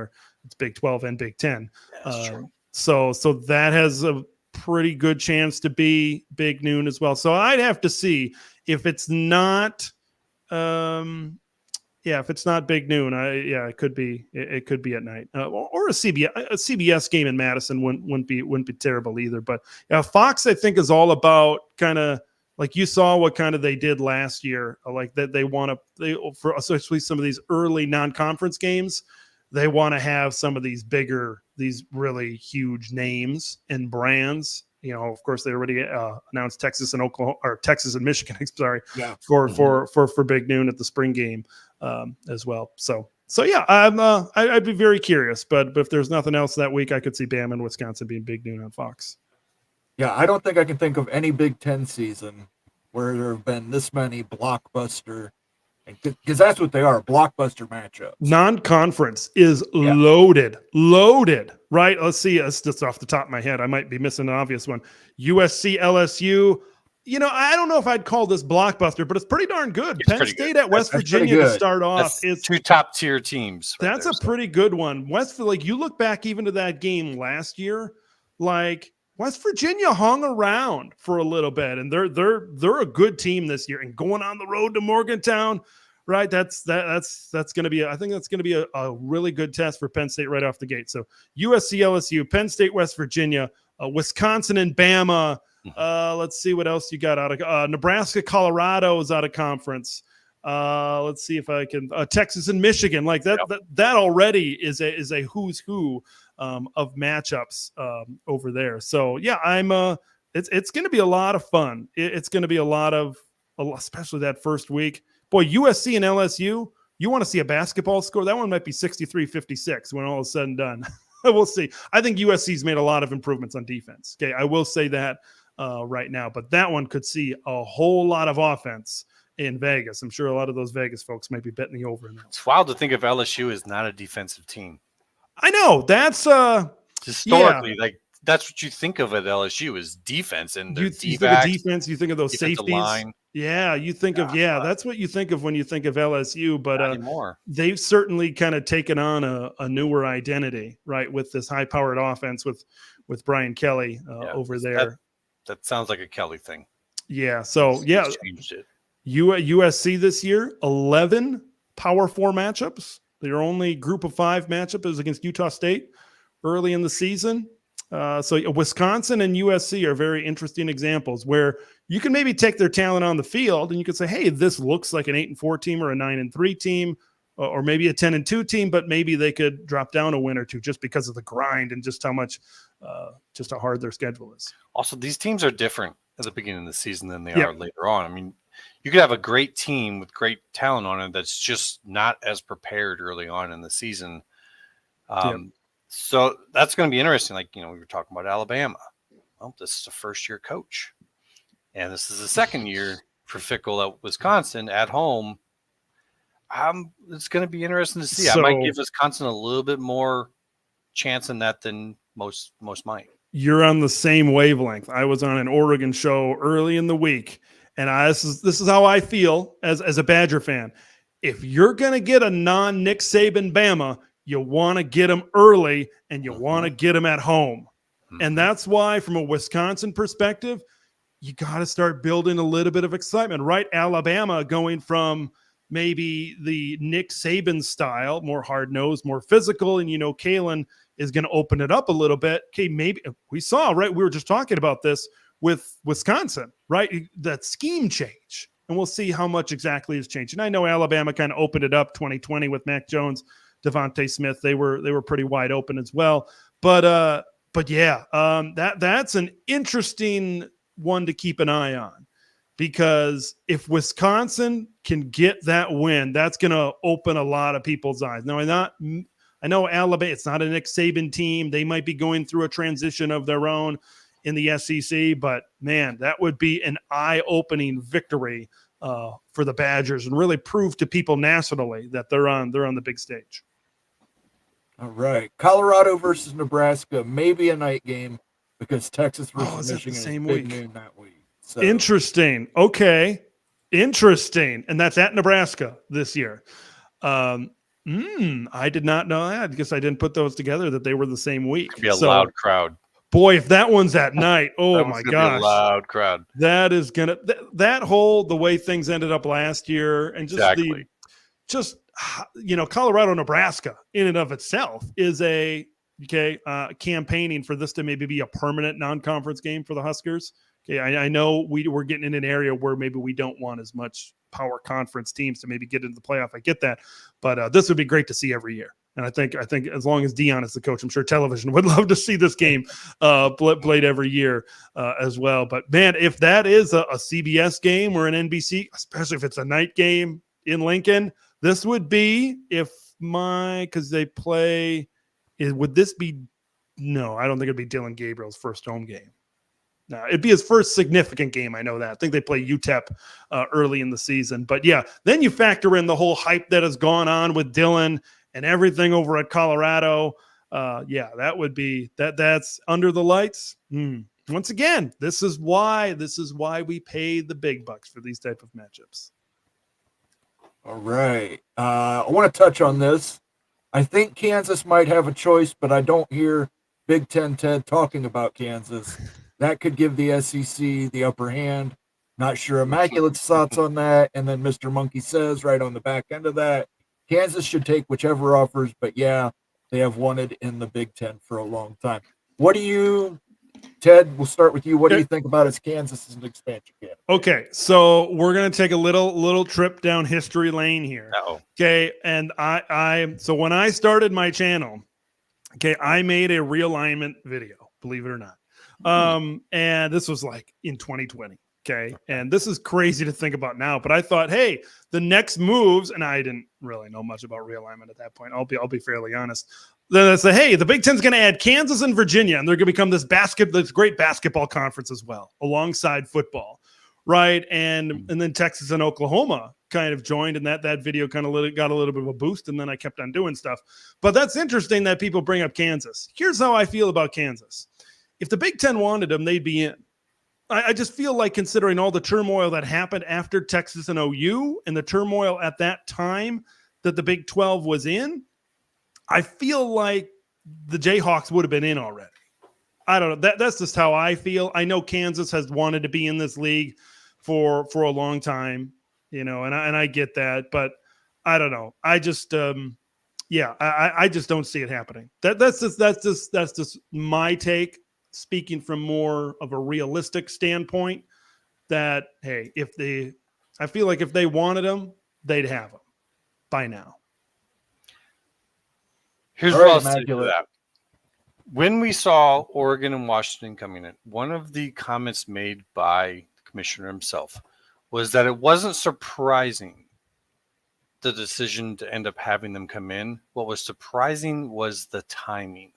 it's Big 12 and Big 10. That's true. So that has a pretty good chance to be big noon as well. So I'd have to see if it's not, if it's not big noon, it could be at night, or a CBS game in Madison wouldn't be terrible either. But Fox, I think, is all about kind of like you saw what kind of they did last year, like that they for especially some of these early non-conference games, they want to have some of these really huge names and brands. Of course, they already announced Texas and Oklahoma, or Texas and Michigan. Sorry, for big noon at the spring game as well. So yeah, I'd be very curious. But if there's nothing else that week, I could see Bama and Wisconsin being big noon on Fox. Yeah, I don't think I can think of any Big Ten season where there have been this many blockbuster because that's what they are, blockbuster matchups. Non-conference is loaded, right? Let's see. It's just off the top of my head. I might be missing an obvious one. USC, LSU. I don't know if I'd call this blockbuster, but it's pretty darn good. It's Penn pretty State good. at West That's pretty Virginia to good. start off. That's It's two top tier teams. Right that's there, a pretty good one. You look back even to that game last year, like West Virginia hung around for a little bit, and they're a good team this year. And going on the road to Morgantown, right? That's going to be. I think that's going to be a really good test for Penn State right off the gate. So USC, LSU, Penn State, West Virginia, Wisconsin, and Bama. Let's see what else you got out of Nebraska. Colorado is out of conference. Let's see if I can Texas and Michigan, like that. Yep. That already is a who's who of matchups over there. So yeah, it's going to be a lot of fun. It's going to be a lot, especially that first week. Boy, USC and LSU. You want to see a basketball score? That one might be 63-56 when all is said and done. We'll see. I think USC's made a lot of improvements on defense. Okay, I will say that right now, but that one could see a whole lot of offense in Vegas. I'm sure a lot of those Vegas folks might be betting the over in that. It's wild to think of LSU is not a defensive team. I know that's historically like that's what you think of at LSU is defense, and you think of defense, you think of those safeties. Line. Yeah, you think of that's what you think of when you think of LSU. But they've certainly kind of taken on a newer identity, right, with this high-powered offense with Brian Kelly over there. That sounds like a Kelly thing. Yeah. So He's changed it. USC this year, 11 Power 4 matchups. Their only Group of 5 matchup is against Utah State early in the season. So Wisconsin and USC are very interesting examples where you can maybe take their talent on the field and you could say, hey, this looks like an 8-4 team or a 9-3 team or maybe a 10-2 team, but maybe they could drop down a win or two just because of the grind and just how much, just how hard their schedule is. Also, these teams are different at the beginning of the season than they are later on. I mean, you could have a great team with great talent on it that's just not as prepared early on in the season. So that's going to be interesting. Like, we were talking about Alabama. Well, this is a first-year coach. And this is the second year for Fickell at Wisconsin at home. It's going to be interesting to see. I might give Wisconsin a little bit more chance in that than most might. You're on the same wavelength. I was on an Oregon show early in the week, and this is how I feel as a Badger fan. If you're going to get a non-Nick Saban Bama, you want to get them early, and you want to get them at home. And that's why, from a Wisconsin perspective, you got to start building a little bit of excitement, right? Alabama going from maybe the Nick Saban style, more hard-nosed, more physical, and Kalen is going to open it up a little bit. Okay, maybe we saw, right? We were just talking about this with Wisconsin, right? That scheme change, and we'll see how much exactly has changed. And I know Alabama kind of opened it up 2020 with Mac Jones, Devontae Smith. They were pretty wide open as well. But yeah, that's an interesting one to keep an eye on, because if Wisconsin can get that win, that's going to open a lot of people's eyes. Now, I know Alabama, it's not a Nick Saban team. They might be going through a transition of their own in the SEC, but man, that would be an eye-opening victory for the Badgers and really prove to people nationally that they're on the big stage. All right. Colorado versus Nebraska, maybe a night game because Texas versus Michigan is big noon that week. So. Interesting. Okay. Interesting. And that's at Nebraska this year. I did not know that. I guess I didn't put those together that they were the same week. It'd be a loud crowd. Boy, if that one's at night, oh my gosh. Be a loud crowd. That is going to that whole the way things ended up last year and just Colorado, Nebraska in and of itself is campaigning for this to maybe be a permanent non-conference game for the Huskers. Okay, I know we're getting in an area where maybe we don't want as much power conference teams to maybe get into the playoff. I get that, but this would be great to see every year. And I think as long as Dion is the coach, I'm sure television would love to see this game played every year as well. But man, if that is a CBS game or an NBC, especially if it's a night game in Lincoln, this would be because they play. Would this be? No, I don't think it'd be Dylan Gabriel's first home game. No, it'd be his first significant game. I know that. I think they play UTEP early in the season. But yeah, then you factor in the whole hype that has gone on with Dylan and everything over at Colorado. Yeah, that would be that's under the lights. Once again, this is why we pay the big bucks for these type of matchups. All right. I want to touch on this. I think Kansas might have a choice, but I don't hear Big Ten Ted talking about Kansas. That could give the SEC the upper hand. Not sure Immaculate's thoughts on that. And then Mr. Monkey says right on the back end of that, Kansas should take whichever offers, but yeah, they have wanted in the Big Ten for a long time. What do you, Ted, we'll start with you. What do you think about as Kansas as an expansion candidate? Okay, so we're going to take a little trip down history lane here. Uh-oh. Okay, and so when I started my channel, okay, I made a realignment video, believe it or not. And this was like in 2020. Okay. And this is crazy to think about now, but I thought, hey, the next moves, and I didn't really know much about realignment at that point. I'll be fairly honest. Then I said, hey, the Big Ten's going to add Kansas and Virginia, and they're going to become this great basketball conference as well, alongside football. Right. And then Texas and Oklahoma kind of joined, and that video kind of got a little bit of a boost, and then I kept on doing stuff. But that's interesting that people bring up Kansas. Here's how I feel about Kansas. If the Big Ten wanted them, they'd be in. I just feel like, considering all the turmoil that happened after Texas and OU and the turmoil at that time that the Big 12 was in, I feel like the Jayhawks would have been in already. I don't know. That's just how I feel. I know Kansas has wanted to be in this league for a long time, and I get that, but I don't know. I just I just don't see it happening. That's just my take. Speaking from more of a realistic standpoint, that, hey, I feel like if they wanted them, they'd have them by now. Here's what I'll say to that. When we saw Oregon and Washington coming in, one of the comments made by the commissioner himself was that it wasn't surprising, the decision to end up having them come in. What was surprising was the timing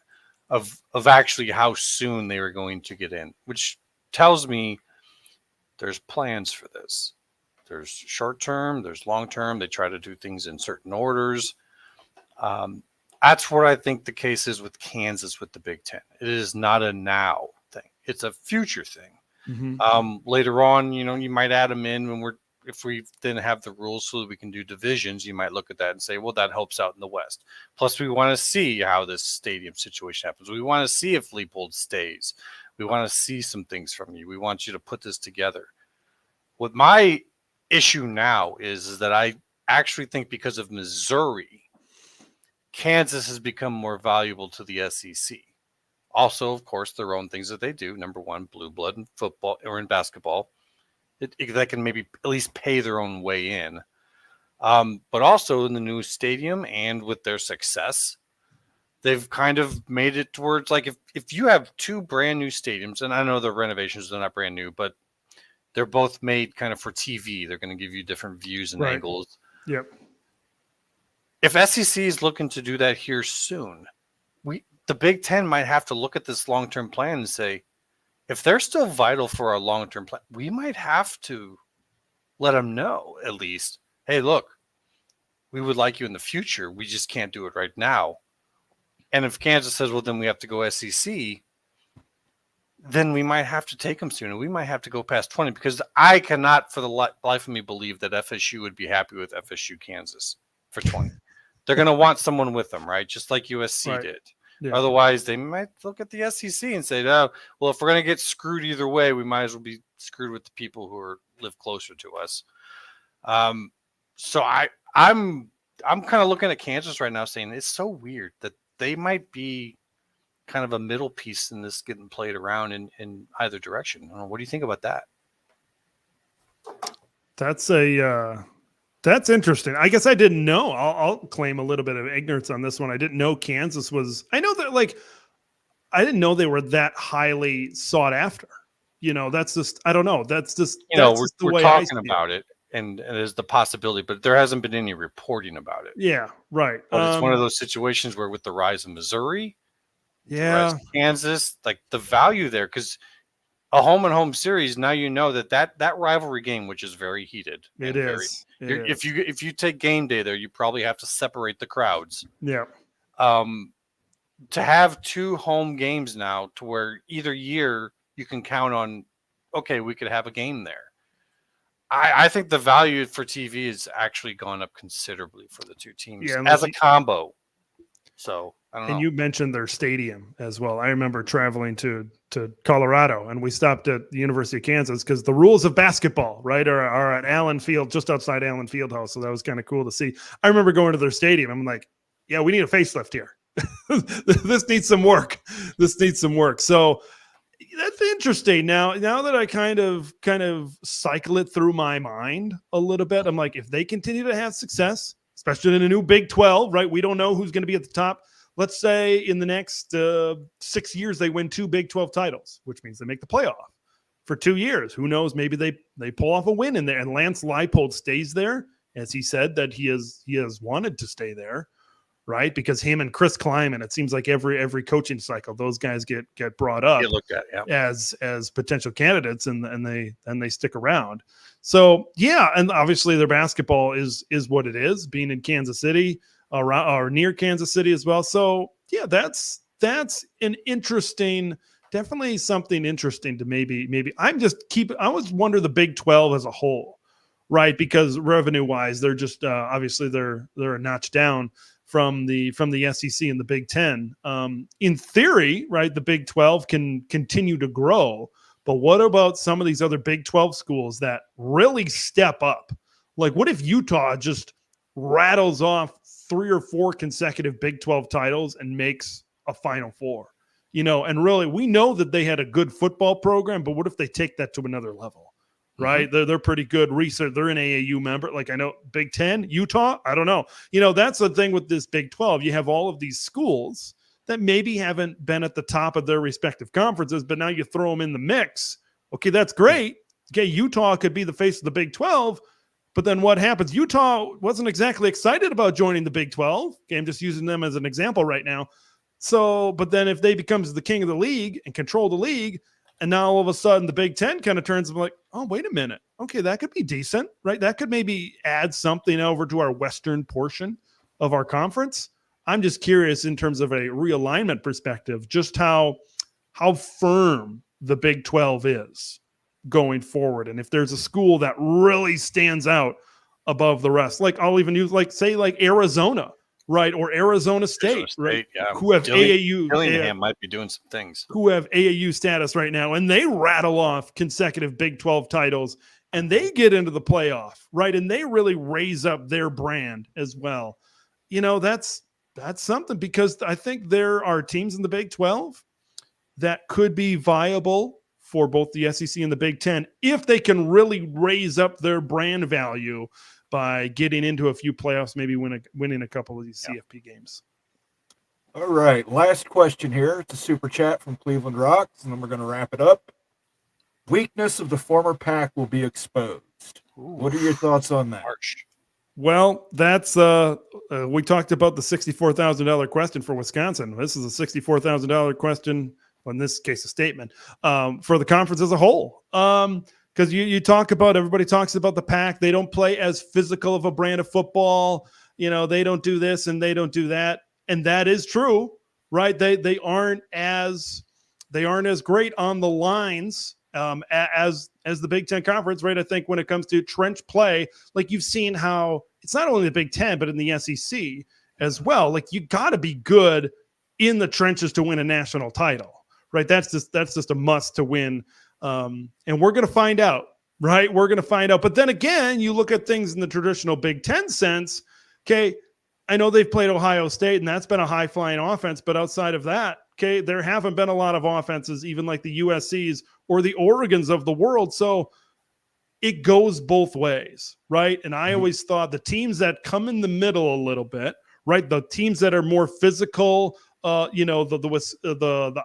of actually how soon they were going to get in, which tells me there's plans for this. There's short term, there's long term. They try to do things in certain orders. That's what I think the case is with Kansas with the Big Ten. It is not a now thing. It's a future thing. Mm-hmm. Later on, you might add them in if we then have the rules so that we can do divisions. You might look at that and say, well, that helps out in the West. Plus, we want to see how this stadium situation happens. We want to see if Leipold stays. We want to see some things from you. We want you to put this together. What my issue now is that I actually think, because of Missouri, Kansas has become more valuable to the SEC. Also, of course, their own things that they do. Number one, blue blood in football or in basketball. That can maybe at least pay their own way in. But also in the new stadium and with their success, they've kind of made it towards, like, if you have two brand new stadiums, and I know the renovations are not brand new, but they're both made kind of for TV. They're going to give you different views and angles. Yep. If SEC is looking to do that here soon, the Big Ten might have to look at this long-term plan and say, if they're still vital for our long-term plan, we might have to let them know, at least, hey, look, we would like you in the future. We just can't do it right now. And if Kansas says, well, then we have to go SEC, then we might have to take them soon. And we might have to go past 20, because I cannot for the life of me believe that FSU would be happy with FSU Kansas for 20. They're going to want someone with them, right? Just like USC did. Yeah. Otherwise, they might look at the SEC and say, "Oh, well, if we're going to get screwed either way, we might as well be screwed with the people who live closer to us." So I'm kind of looking at Kansas right now, saying it's so weird that they might be kind of a middle piece in this getting played around in either direction. I don't know, what do you think about that? That's interesting. I guess I didn't know. I'll claim a little bit of ignorance on this one. I didn't know Kansas was. I know that, I didn't know they were that highly sought after. That's just. I don't know. That's just. We're talking about it, and there's the possibility, but there hasn't been any reporting about it. Yeah, right. But it's one of those situations where, with the rise of Missouri, the rise of Kansas, like the value there, because a home and home series, now you know that rivalry game, which is very heated. It is. If you take game day there, you probably have to separate the crowds. Yeah. To have 2 home games now, to where either year you can count on, okay, we could have a game there. I think the value for TV has actually gone up considerably for the 2 teams as a combo. So I don't know. And you mentioned their stadium as well. I remember traveling to Colorado, and we stopped at the University of Kansas because the rules of basketball, right, are at Allen Field, just outside Allen Fieldhouse. So that was kind of cool to see. I remember going to their stadium. I'm like, yeah, we need a facelift here. This needs some work. So that's interesting. Now that I kind of cycle it through my mind a little bit, I'm like, if they continue to have success, especially in a new Big 12, right? We don't know who's going to be at the top. Let's say in the next 6 years, they win 2 Big 12 titles, which means they make the playoff for 2 years. Who knows? Maybe they pull off a win in there, and Lance Leipold stays there, as he said that he has wanted to stay there, right? Because him and Chris Kleiman, it seems like every coaching cycle, those guys get brought up as potential candidates, and they stick around. So yeah, and obviously their basketball is what it is, being in Kansas City or near Kansas City as well. So yeah, that's an interesting, definitely something interesting to maybe I always wonder the Big 12 as a whole, right? Because revenue wise, they're just obviously they're a notch down from the SEC and the Big 10. In theory, right, the Big 12 can continue to grow, but what about some of these other Big 12 schools that really step up? Like, what if Utah just rattles off 3 or 4 consecutive Big 12 titles and makes a Final Four? And really, we know that they had a good football program, but what if they take that to another level? Right? Mm-hmm. They're pretty good research. They're an AAU member. Like, I know Big 10, Utah, I don't know. That's the thing with this Big 12. You have all of these schools that maybe haven't been at the top of their respective conferences, but now you throw them in the mix. Okay, that's great. Okay, Utah could be the face of the Big 12, but then what happens? Utah wasn't exactly excited about joining the Big 12. Okay, I'm just using them as an example right now. So, but then if they becomes the king of the league and control the league, and now all of a sudden the Big 10 kind of turns like, oh, wait a minute. Okay, that could be decent, right? That could maybe add something over to our western portion of our conference. I'm just curious in terms of a realignment perspective, just how firm the Big 12 is going forward. And if there's a school that really stands out above the rest, like I'll even use like Arizona, right? Or Arizona State, right? Yeah. Who have Dillingham might be doing some things. Who have AAU status right now, and they rattle off consecutive Big 12 titles, and they get into the playoff, right? And they really raise up their brand as well. That's something, because I think there are teams in the Big 12 that could be viable for both the SEC and the Big 10 if they can really raise up their brand value by getting into a few playoffs, maybe winning a couple of these CFP games. All right, last question here. It's a super chat from Cleveland Rocks, and then we're going to wrap it up. Weakness of the former pack will be exposed. Ooh. What are your thoughts on that? Harsh. Well, that's we talked about the $64,000 question for Wisconsin. This is a $64,000 question, well, in this case, a statement for the conference as a whole. Because you talk about, everybody talks about the pack. They don't play as physical of a brand of football. They don't do this and they don't do that, and that is true, right? They aren't as great on the lines as the Big Ten Conference, right? I think when it comes to trench play, like you've seen how it's not only the Big Ten, but in the SEC as well. Like, you got to be good in the trenches to win a national title, right? That's just a must to win. And we're going to find out, right? We're going to find out. But then again, you look at things in the traditional Big Ten sense. Okay, I know they've played Ohio State, and that's been a high-flying offense. But outside of that, okay, there haven't been a lot of offenses, even like the USCs or the Oregons of the world. So it goes both ways, right? And I always thought the teams that come in the middle a little bit, right? The teams that are more physical, the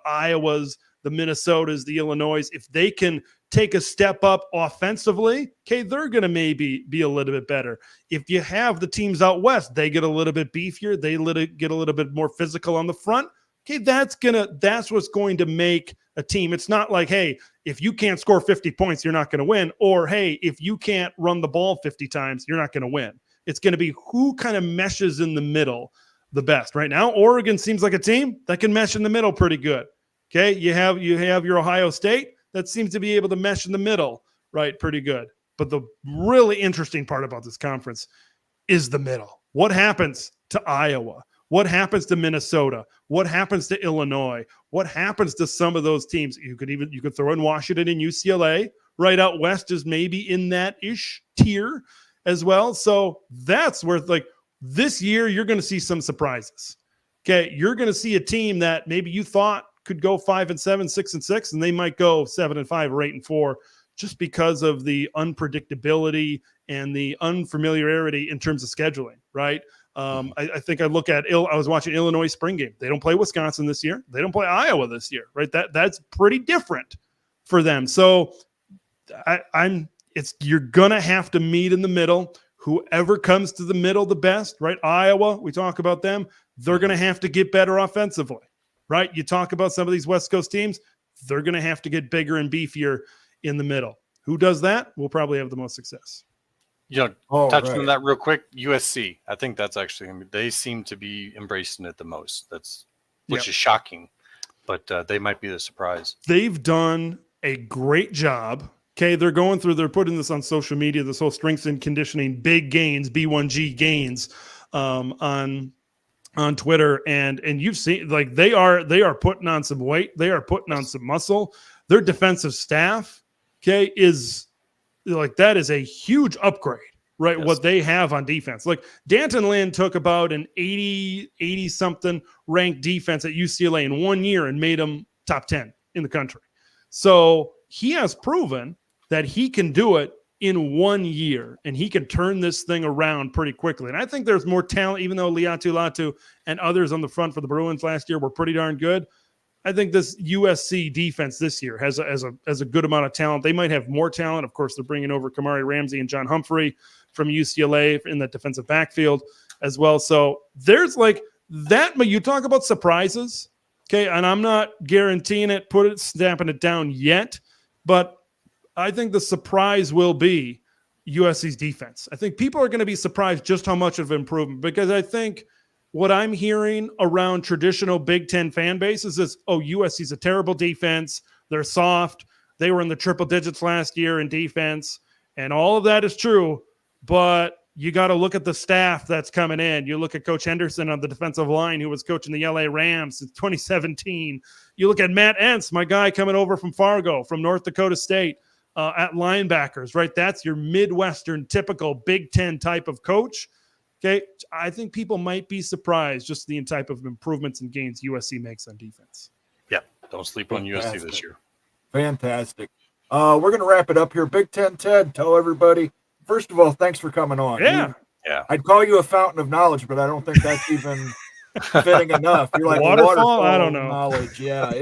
Iowas, the Minnesotas, the Illinois, if they can take a step up offensively, okay, they're going to maybe be a little bit better. If you have the teams out west, they get a little bit beefier, they get a little bit more physical on the front, Okay, that's what's going to make a team. It's not like, hey, if you can't score 50 points, you're not going to win. Or, hey, if you can't run the ball 50 times, you're not going to win. It's going to be who kind of meshes in the middle the best. Right now, Oregon seems like a team that can mesh in the middle pretty good. Okay, you have your Ohio State that seems to be able to mesh in the middle, right, pretty good. But the really interesting part about this conference is the middle. What happens to Iowa? What happens to Minnesota? What happens to Illinois? What happens to some of those teams? You could throw in Washington and UCLA. Right out west is maybe in that ish tier as well. So that's where, like, this year you're going to see some surprises. Okay, you're going to see a team that maybe you thought could go 5-7, 6-6, and they might go 7-5 or 8-4, just because of the unpredictability and the unfamiliarity in terms of scheduling. Right. I think I was watching Illinois spring game. They don't play Wisconsin this year. They don't play Iowa this year, right? That's pretty different for them. So you're going to have to meet in the middle. Whoever comes to the middle the best, right? Iowa, we talk about them. They're going to have to get better offensively, right? You talk about some of these West Coast teams. They're going to have to get bigger and beefier in the middle. Who does that will probably have the most success. Touching on that real quick, USC. I think that's actually, they seem to be embracing it the most. Which is shocking, but they might be the surprise. They've done a great job. Okay, they're putting this on social media, this whole strength and conditioning, big gains, B1G gains on Twitter. And you've seen, like, they are putting on some weight. They are putting on some muscle. Their defensive staff, okay, is like, that is a huge upgrade, right? Yes. What they have on defense. Like, Danton Lynn took about an 80 something ranked defense at UCLA in 1 year and made them top 10 in the country. So he has proven that he can do it in 1 year, and he can turn this thing around pretty quickly. And I think there's more talent, even though Liatu Latu and others on the front for the Bruins last year were pretty darn good. I think this USC defense this year has a good amount of talent. They might have more talent. Of course, they're bringing over Kamari Ramsey and John Humphrey from UCLA in the defensive backfield as well. So there's like that. But you talk about surprises, okay? And I'm not guaranteeing it, stamping it down yet, but I think the surprise will be USC's defense. I think people are going to be surprised just how much of improvement, because I think what I'm hearing around traditional Big Ten fan bases is, USC's a terrible defense. They're soft. They were in the triple digits last year in defense. And all of that is true, but you got to look at the staff that's coming in. You look at Coach Henderson on the defensive line, who was coaching the LA Rams since 2017. You look at Matt Entz, my guy coming over from Fargo, from North Dakota State, at linebackers, right? That's your Midwestern typical Big Ten type of coach. Okay, I think people might be surprised just the type of improvements and gains USC makes on defense. Yeah, don't sleep on USC this year. Fantastic. We're going to wrap it up here. Big Ten Ted, tell everybody. First of all, thanks for coming on. Yeah. I'd call you a fountain of knowledge, but I don't think that's even fitting enough. You're like waterfall? A waterfall I don't know. of knowledge. Yeah,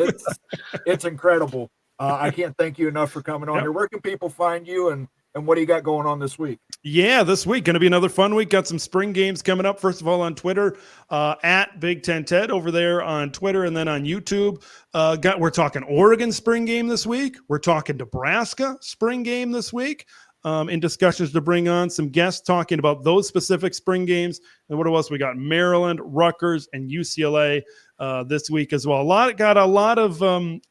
it's incredible. I can't thank you enough for coming on here. Where can people find you, and what do you got going on this week? Yeah, this week going to be another fun week. Got some spring games coming up. First of all, on Twitter, at Big Ten Ted over there on Twitter, and then on YouTube. We're talking Oregon spring game this week. We're talking Nebraska spring game this week. In discussions to bring on some guests talking about those specific spring games. And what else? We got Maryland, Rutgers, and UCLA this week as well. Got a lot of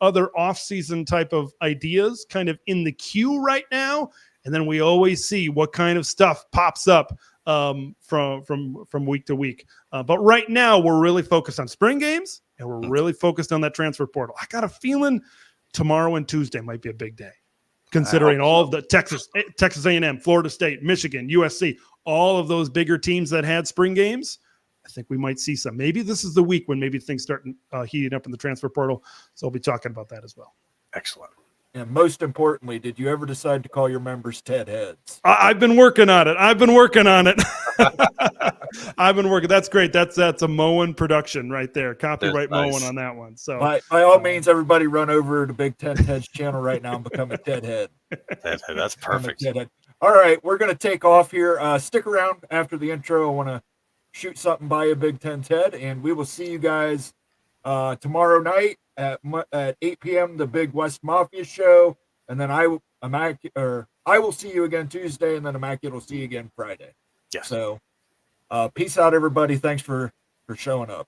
other off-season type of ideas kind of in the queue right now. And then we always see what kind of stuff pops up from week to week. But right now, we're really focused on spring games, and we're really focused on that transfer portal. I got a feeling tomorrow and Tuesday might be a big day, considering all of the Texas A&M, Florida State, Michigan, USC, all of those bigger teams that had spring games. I think we might see some. Maybe this is the week when maybe things start heating up in the transfer portal. So I'll be talking about that as well. Excellent. And most importantly, did you ever decide to call your members Ted Heads? I've been working on it. I've been working. That's great. That's a Moen production right there. Copyright nice. Moen on that one. So by all means, everybody run over to Big Ten Ted's channel right now and become a Ted Head. That's perfect. All right, we're going to take off here. Stick around after the intro. I want to shoot something by you, Big Ten Ted, and we will see you guys tomorrow night at 8 p.m. the Big West Mafia show, and then I will see you again Tuesday, and then Immaculate will see you again Friday. Yes. So, peace out, everybody. Thanks for showing up.